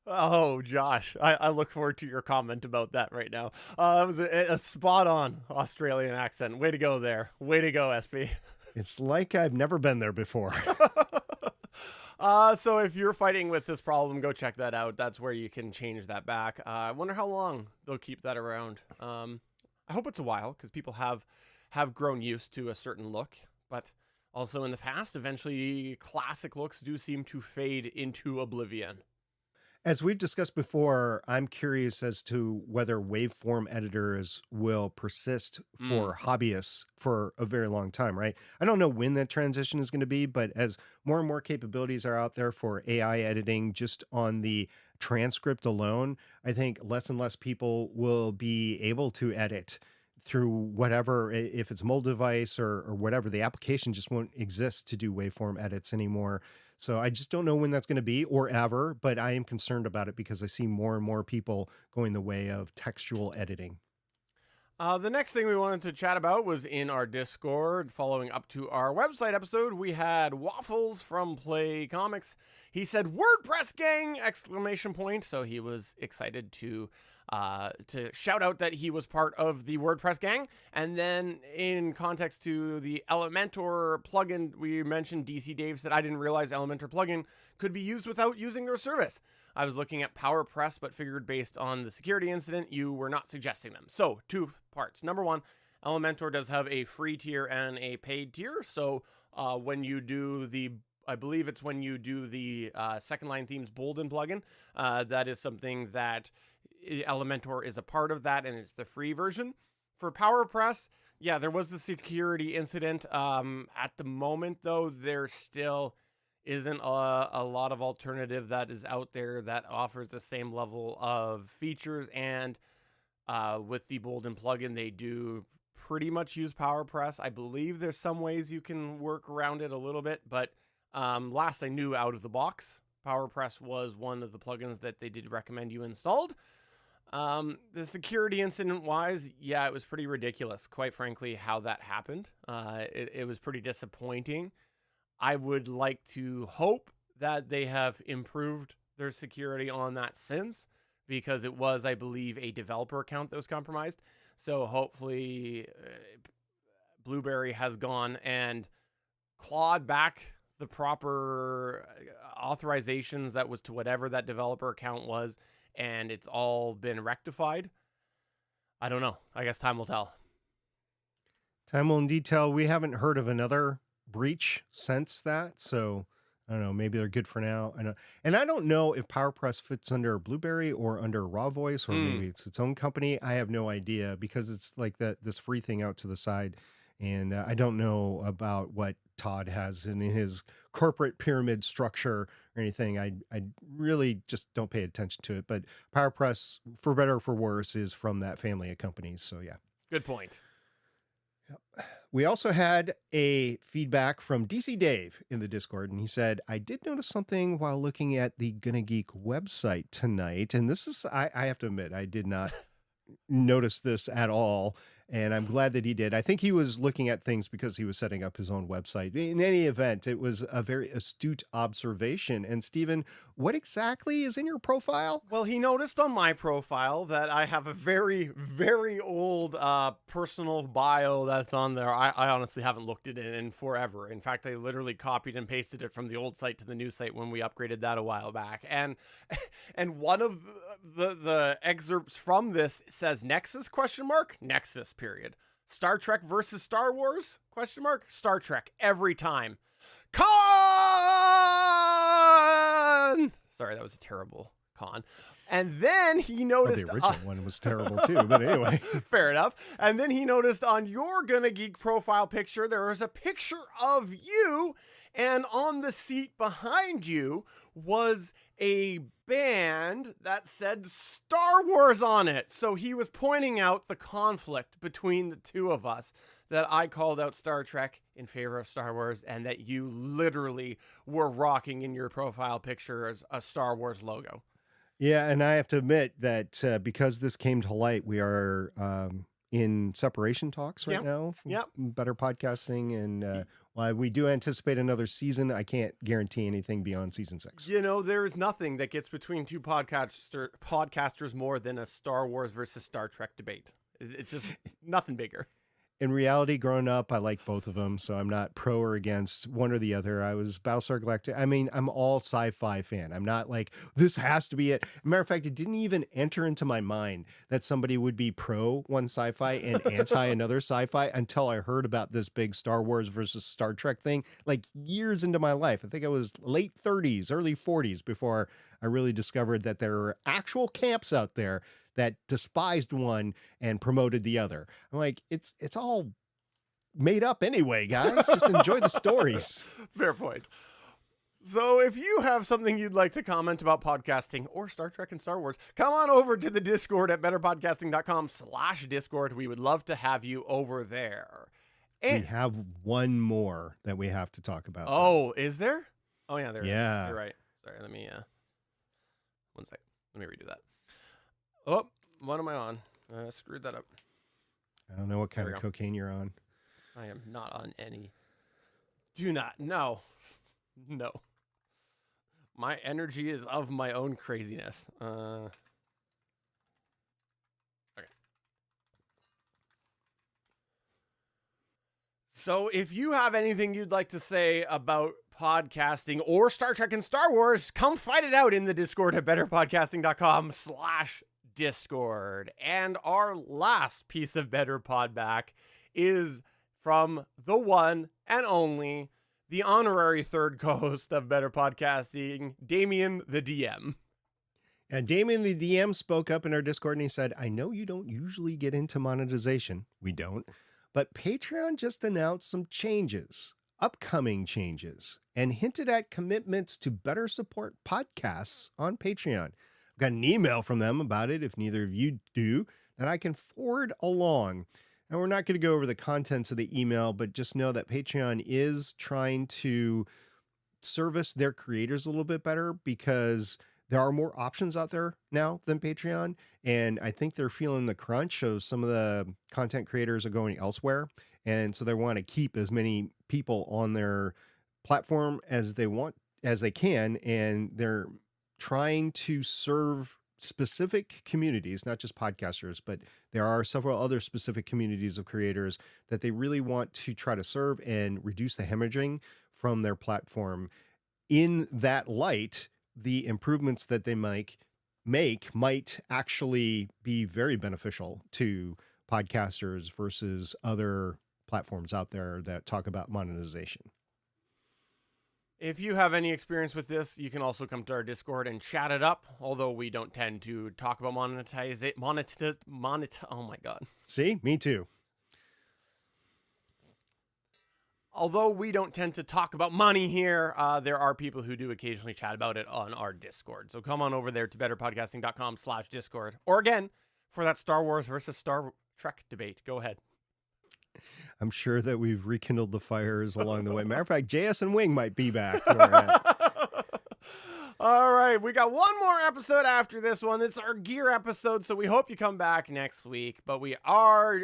Oh, Josh, I look forward to your comment about that right now. It was a spot-on Australian accent. Way to go there. Way to go, SB. It's like I've never been there before. So if you're fighting with this problem, go check that out. That's where you can change that back. I wonder how long they'll keep that around. I hope it's a while because people have grown used to a certain look, but also in the past, eventually classic looks do seem to fade into oblivion. As we've discussed before, I'm curious as to whether waveform editors will persist for hobbyists for a very long time, right? I don't know when that transition is going to be, but as more and more capabilities are out there for AI editing just on the transcript alone, I think less and less people will be able to edit through whatever, if it's mobile device or whatever, the application just won't exist to do waveform edits anymore. So I just don't know when that's going to be or ever, but I am concerned about it because I see more and more people going the way of textual editing. The next thing we wanted to chat about was in our Discord. Following up to our website episode, we had Waffles from Play Comics. He said, WordPress gang! Exclamation point. So he was excited to shout out that he was part of the WordPress gang. And then in context to the Elementor plugin, we mentioned DC Dave said, I didn't realize Elementor plugin could be used without using their service. I was looking at PowerPress, but figured based on the security incident, you were not suggesting them. So 2 parts. Number 1, Elementor does have a free tier and a paid tier. So when you do I believe it's when you do the second line themes Bolden plugin, that is something that Elementor is a part of that, and it's the free version. For PowerPress, yeah, there was the security incident. At the moment, though, there still isn't a lot of alternative that is out there that offers the same level of features. And with the Bolden plugin, they do pretty much use PowerPress. I believe there's some ways you can work around it a little bit, but last I knew out of the box, PowerPress was one of the plugins that they did recommend you installed. The security incident wise, yeah, it was pretty ridiculous, quite frankly, how that happened. It was pretty disappointing. I would like to hope that they have improved their security on that since, because it was, I believe, a developer account that was compromised. So hopefully Blueberry has gone and clawed back the proper authorizations that was to whatever that developer account was, and it's all been rectified. I don't know. I guess time will tell. Time will indeed tell. We haven't heard of another breach since that, so I don't know. Maybe they're good for now. And I don't know if PowerPress fits under Blueberry or under Raw Voice, or maybe it's its own company. I have no idea, because it's like this free thing out to the side, And I don't know about what Todd has in his corporate pyramid structure or anything. I really just don't pay attention to it. But PowerPress, for better or for worse, is from that family of companies. So yeah. Good point. We also had a feedback from DC Dave in the Discord, and he said, I did notice something while looking at the Gonna Geek website tonight. And this is, I have to admit, I did not notice this at all. And I'm glad that he did. I think he was looking at things because he was setting up his own website. In any event, it was a very astute observation. And Stephen, what exactly is in your profile? Well, he noticed on my profile that I have a very, very old personal bio that's on there. I honestly haven't looked at it in forever. In fact, I literally copied and pasted it from the old site to the new site when we upgraded that a while back. And one of the excerpts from this says Nexus ? Nexus, period. Star Trek versus Star Wars ? Star Trek every time. Con! Sorry, that was a terrible con. And then he noticed... the original one was terrible too, but anyway. Fair enough. And then he noticed on your Gonna Geek profile picture, there was a picture of you, and on the seat behind you was a band that said Star Wars on it. So he was pointing out the conflict between the two of us, that I called out Star Trek in favor of Star Wars, and that you literally were rocking in your profile picture as a Star Wars logo. Yeah, and I have to admit that because this came to light, we are in separation talks right now. Yep. Better podcasting, and while we do anticipate another season, I can't guarantee anything beyond season 6. You know, there is nothing that gets between two podcasters more than a Star Wars versus Star Trek debate. It's just nothing bigger. In reality, growing up, I like both of them, so I'm not pro or against one or the other. I was Battlestar Galactica. I mean, I'm all sci-fi fan. I'm not like, this has to be it. Matter of fact, it didn't even enter into my mind that somebody would be pro one sci-fi and anti another sci-fi until I heard about this big Star Wars versus Star Trek thing, like years into my life. I think I was late 30s, early 40s before I really discovered that there are actual camps out there that despised one and promoted the other. I'm like, it's all made up anyway, guys. Just enjoy the stories. Fair point. So if you have something you'd like to comment about podcasting or Star Trek and Star Wars, come on over to the Discord at betterpodcasting.com/Discord. We would love to have you over there. And we have one more that we have to talk about. Oh, is there? Oh yeah, there is. Yeah. You're right. Sorry, let me one sec. Let me redo that. Oh, what am I on? Screwed that up. I don't know what kind There of we go. cocaine you're on. I am not on any. Do not. No. No. My energy is of my own craziness. Okay. So if you have anything you'd like to say about podcasting or Star Trek and Star Wars, come fight it out in the Discord at betterpodcasting.com/Discord. And our last piece of Better Pod back is from the one and only, the honorary third co-host of Better Podcasting, Damien the DM. And Damien the DM spoke up in our Discord and he said, I know you don't usually get into monetization. We don't. But Patreon just announced some changes, upcoming changes, and hinted at commitments to better support podcasts on Patreon. I've got an email from them about it, if neither of you do, that I can forward along. And we're not going to go over the contents of the email, but just know that Patreon is trying to service their creators a little bit better because there are more options out there now than Patreon. And I think they're feeling the crunch of some of the content creators are going elsewhere. And so they want to keep as many people on their platform as they want, as they can. And they're trying to serve specific communities, not just podcasters, but there are several other specific communities of creators that they really want to try to serve and reduce the hemorrhaging from their platform. In that light, the improvements that they might actually be very beneficial to podcasters versus other platforms out there that talk about monetization. If you have any experience with this, you can also come to our Discord and chat it up, although we don't tend to talk about oh my God. See, me too. although we don't tend to talk about money here, there are people who do occasionally chat about it on our Discord. So come on over there to betterpodcasting.com/Discord. Or again, for that Star Wars versus Star Trek debate. Go ahead. I'm sure that we've rekindled the fires along the way. Matter of fact, JS and Wing might be back. All right, we got one more episode after this one. It's our gear episode, so we hope you come back next week. But we are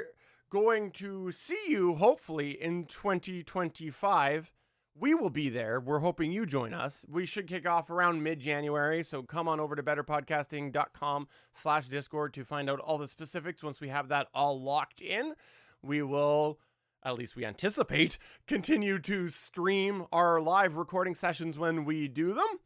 going to see you, hopefully, in 2025. We will be there. We're hoping you join us. We should kick off around mid-January, so come on over to betterpodcasting.com/Discord to find out all the specifics. Once we have that all locked in, we will, at least we anticipate, continue to stream our live recording sessions when we do them.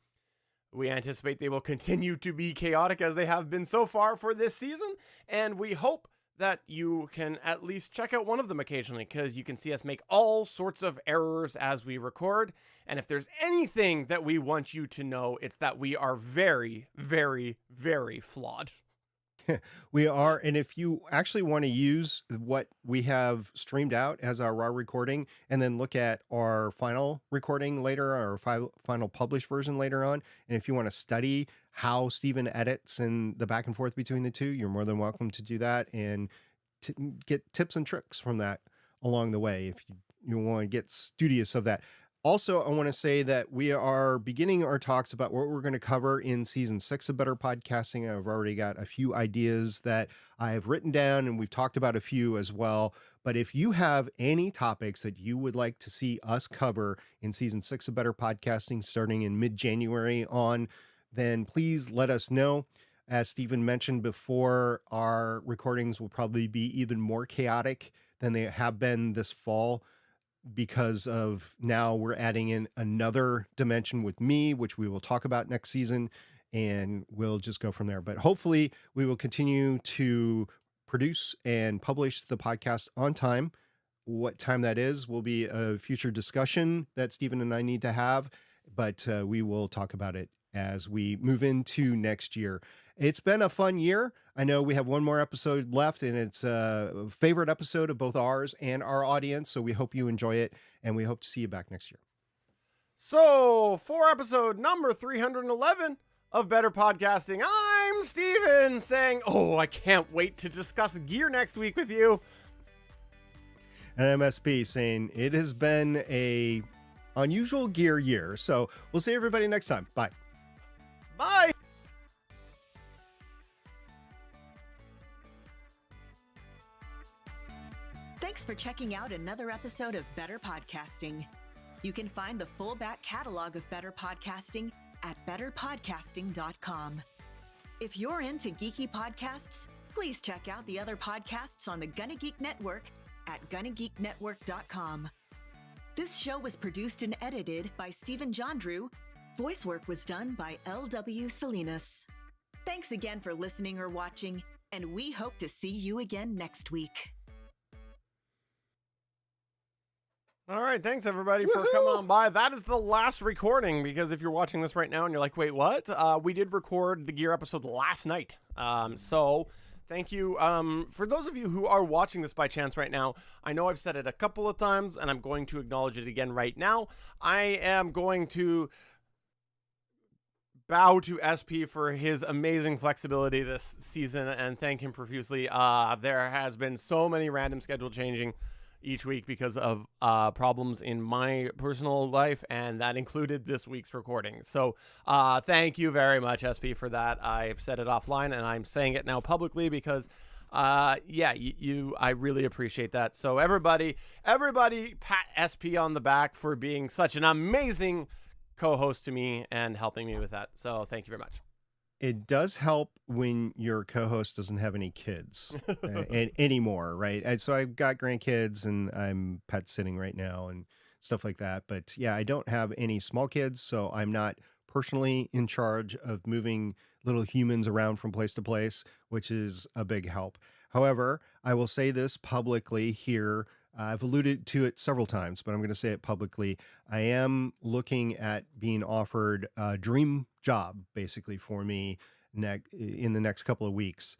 We anticipate they will continue to be chaotic as they have been so far for this season, and we hope that you can at least check out one of them occasionally, because you can see us make all sorts of errors as we record. And if there's anything that we want you to know, it's that we are very, very, very flawed. We are. And if you actually want to use what we have streamed out as our raw recording and then look at our final recording later, our final published version later on, and if you want to study how Steven edits and the back and forth between the two, you're more than welcome to do that and get tips and tricks from that along the way if you want to get studious of that. Also, I want to say that we are beginning our talks about what we're going to cover in season 6 of Better Podcasting. I've already got a few ideas that I have written down, and we've talked about a few as well. But if you have any topics that you would like to see us cover in season 6 of Better Podcasting starting in mid-January on, then please let us know. As Stephen mentioned before, our recordings will probably be even more chaotic than they have been this fall, because of now we're adding in another dimension with me, which we will talk about next season, and we'll just go from there. But hopefully we will continue to produce and publish the podcast on time. What time that is will be a future discussion that Stephen and I need to have, but we will talk about it as we move into next year. It's been a fun year. I know we have one more episode left, and it's a favorite episode of both ours and our audience. So we hope you enjoy it, and we hope to see you back next year. So for episode number 311 of Better Podcasting, I'm Steven saying, oh, I can't wait to discuss gear next week with you. And MSP saying it has been a unusual gear year. So we'll see everybody next time. Bye. Bye. Thanks for checking out another episode of Better Podcasting. You can find the full back catalog of Better Podcasting at betterpodcasting.com. If you're into geeky podcasts, please check out the other podcasts on the Gonna Geek Network at gonnageeknetwork.com. This show was produced and edited by Stephen Jondrew. Voice work was done by L.W. Salinas. Thanks again for listening or watching, and we hope to see you again next week. All right, thanks everybody for coming on by. That is the last recording, because if you're watching this right now and you're like, wait, what? We did record the gear episode last night. So thank you. For those of you who are watching this by chance right now, I know I've said it a couple of times, and I'm going to acknowledge it again right now. I am going to bow to SP for his amazing flexibility this season and thank him profusely. There has been so many random schedule changing each week because of problems in my personal life, and that included this week's recording. So thank you very much, SP, for that. I've said it offline, and I'm saying it now publicly because I really appreciate that. So everybody pat SP on the back for being such an amazing co-host to me and helping me with that. So thank you very much. It does help when your co-host doesn't have any kids anymore, right? And so I've got grandkids, and I'm pet sitting right now and stuff like that. But yeah, I don't have any small kids, so I'm not personally in charge of moving little humans around from place to place, which is a big help. However, I will say this publicly here. I've alluded to it several times, but I'm going to say it publicly. I am looking at being offered a dream job, basically, for me in the next couple of weeks.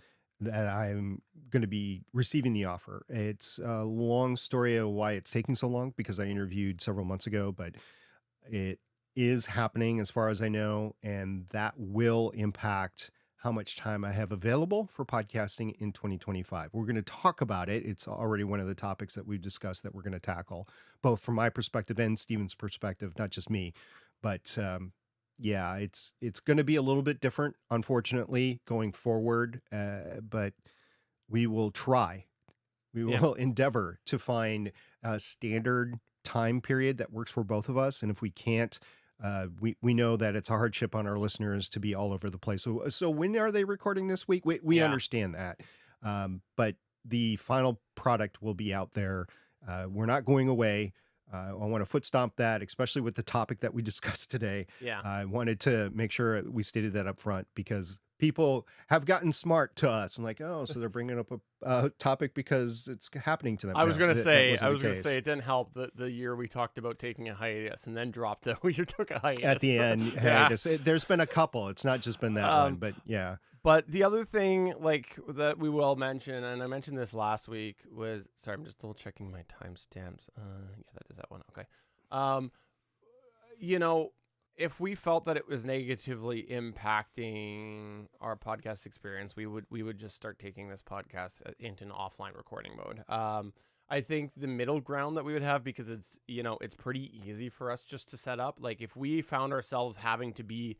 that I'm going to be receiving the offer. It's a long story of why it's taking so long because I interviewed several months ago, but it is happening as far as I know, and that will impact how much time I have available for podcasting in 2025. We're going to talk about it. It's already one of the topics that we've discussed that we're going to tackle, both from my perspective and Steven's perspective, not just me. But yeah, it's going to be a little bit different, unfortunately, going forward. But we will try. We Yeah. will endeavor to find a standard time period that works for both of us. And if we can't, we know that it's a hardship on our listeners to be all over the place. So when are they recording this week? We Yeah. understand that. But the final product will be out there. We're not going away. I want to foot stomp that, especially with the topic that we discussed today. Yeah. I wanted to make sure we stated that up front because people have gotten smart to us and like, oh, so they're bringing up a topic because it's happening to them. I was No, gonna that say, wasn't I the was gonna case. say, it didn't help that the year we talked about taking a hiatus and then dropped it. We took a hiatus At the end, Yeah. hiatus. There's been a couple. It's not just been that one, but yeah. But the other thing, like that we will mention, and I mentioned this last week, was sorry, I'm just double checking my timestamps. Yeah, that is that one. Okay. You know, if we felt that it was negatively impacting our podcast experience, we would just start taking this podcast into an offline recording mode. I think the middle ground that we would have, because it's, you know, it's pretty easy for us just to set up. Like if we found ourselves having to be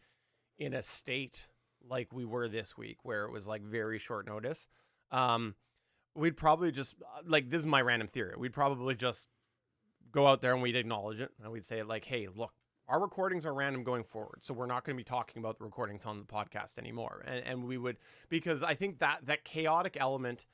in a state like we were this week, where it was like very short notice, we'd probably just like, this is my random theory. We'd probably just go out there and we'd acknowledge it. And we'd say like, hey, look, our recordings are random going forward. So we're not going to be talking about the recordings on the podcast anymore. And we would, because I think that chaotic element,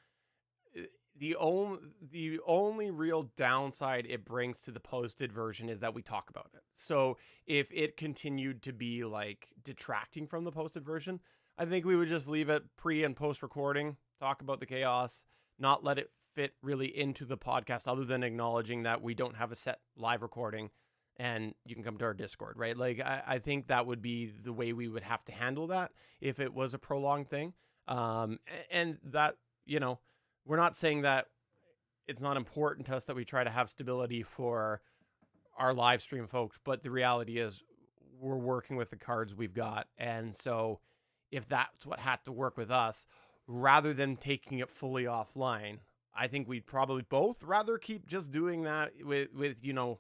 the only real downside it brings to the posted version is that we talk about it. So if it continued to be like detracting from the posted version, I think we would just leave it pre and post recording, talk about the chaos, not let it fit really into the podcast other than acknowledging that we don't have a set live recording and you can come to our Discord, right? Like I think that would be the way we would have to handle that if it was a prolonged thing. And that, you know, we're not saying that it's not important to us that we try to have stability for our live stream folks, but the reality is we're working with the cards we've got. And so if that's what had to work with us, rather than taking it fully offline, I think we'd probably both rather keep just doing that with you know,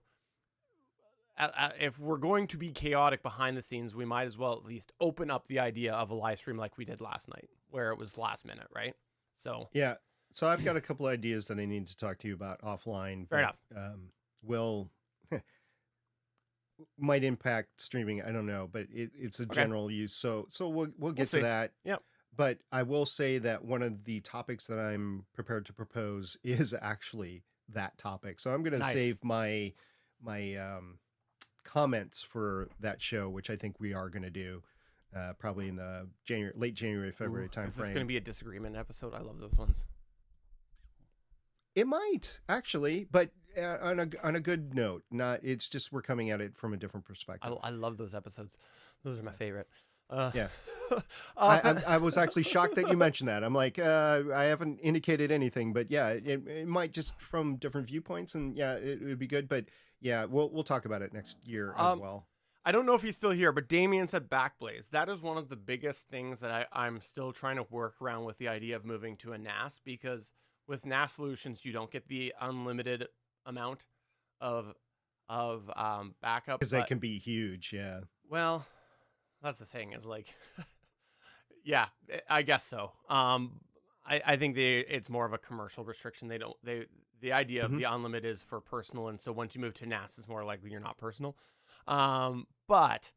if we're going to be chaotic behind the scenes, we might as well at least open up the idea of a live stream like we did last night, where it was last minute, right? So Yeah. So I've got a couple ideas that I need to talk to you about offline. Fair enough. Will might impact streaming. I don't know, but it's a Okay. general use. So we'll get see. to that. Yep. But I will say that one of the topics that I'm prepared to propose is actually that topic. So I'm going to Nice. save my comments for that show, which I think we are going to do probably in the late January, February Ooh, time is this frame. going to be a disagreement episode? I love those ones. It might actually, but on a good note. Not. It's just we're coming at it from a different perspective. I love those episodes. Those are my favorite. Yeah. I was actually shocked that you mentioned that. I'm like, I haven't indicated anything, but yeah, it might just from different viewpoints, and yeah, it would be good. But yeah, we'll talk about it next year as well. I don't know if he's still here, but Damien said Backblaze. That is one of the biggest things that I'm still trying to work around with the idea of moving to a NAS, because with NAS solutions, you don't get the unlimited amount of backup. Because they can be huge, yeah. Well, that's the thing is like, yeah, I guess so. I think it's more of a commercial restriction. The idea of the unlimited is for personal. And so once you move to NAS, it's more likely you're not personal. But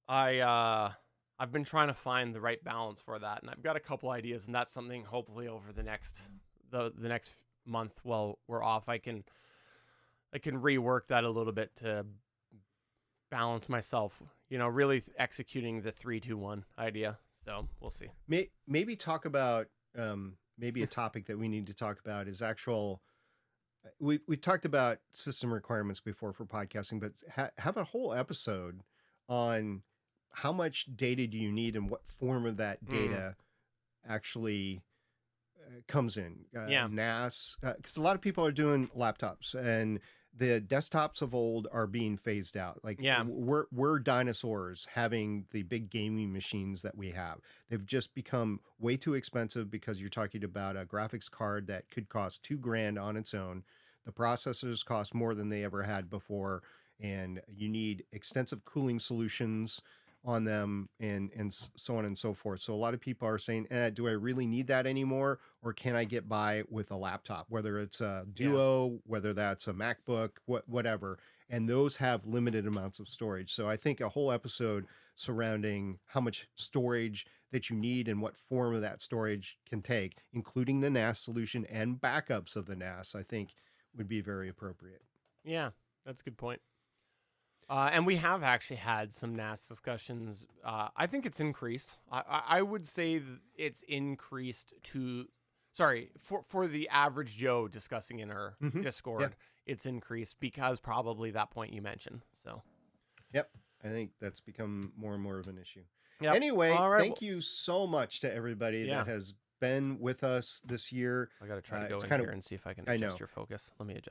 I've been trying to find the right balance for that. And I've got a couple ideas, and that's something hopefully over the next month while we're off, I can rework that a little bit to balance myself, you know, really executing the 3-2-1 idea. So we'll see. Maybe talk about maybe a topic that we need to talk about is actual. We talked about system requirements before for podcasting, but have a whole episode on how much data do you need and what form of that data actually comes in. Yeah. NAS, because a lot of people are doing laptops, and the desktops of old are being phased out. Like Yeah. we're dinosaurs having the big gaming machines that we have. They've just become way too expensive because you're talking about a graphics card that could cost $2,000 on its own. The processors cost more than they ever had before, and you need extensive cooling solutions on them, and so on and so forth. So a lot of people are saying, do I really need that anymore, or can I get by with a laptop, whether it's a Duo, whether that's a MacBook, whatever. And those have limited amounts of storage. So I think a whole episode surrounding how much storage that you need and what form of that storage can take, including the NAS solution and backups of the NAS, I think would be very appropriate. Yeah, that's a good point. And we have actually had some NAS discussions. I think it's increased. I would say it's increased to, for the average Joe discussing in our Discord, it's increased because probably that point you mentioned. So, yep, I think that's become more and more of an issue. Yep. Anyway, all right, thank you so much to everybody that has been with us this year. I got to try to go it's in kind here of- and see if I can I adjust know. your focus. Let me adjust.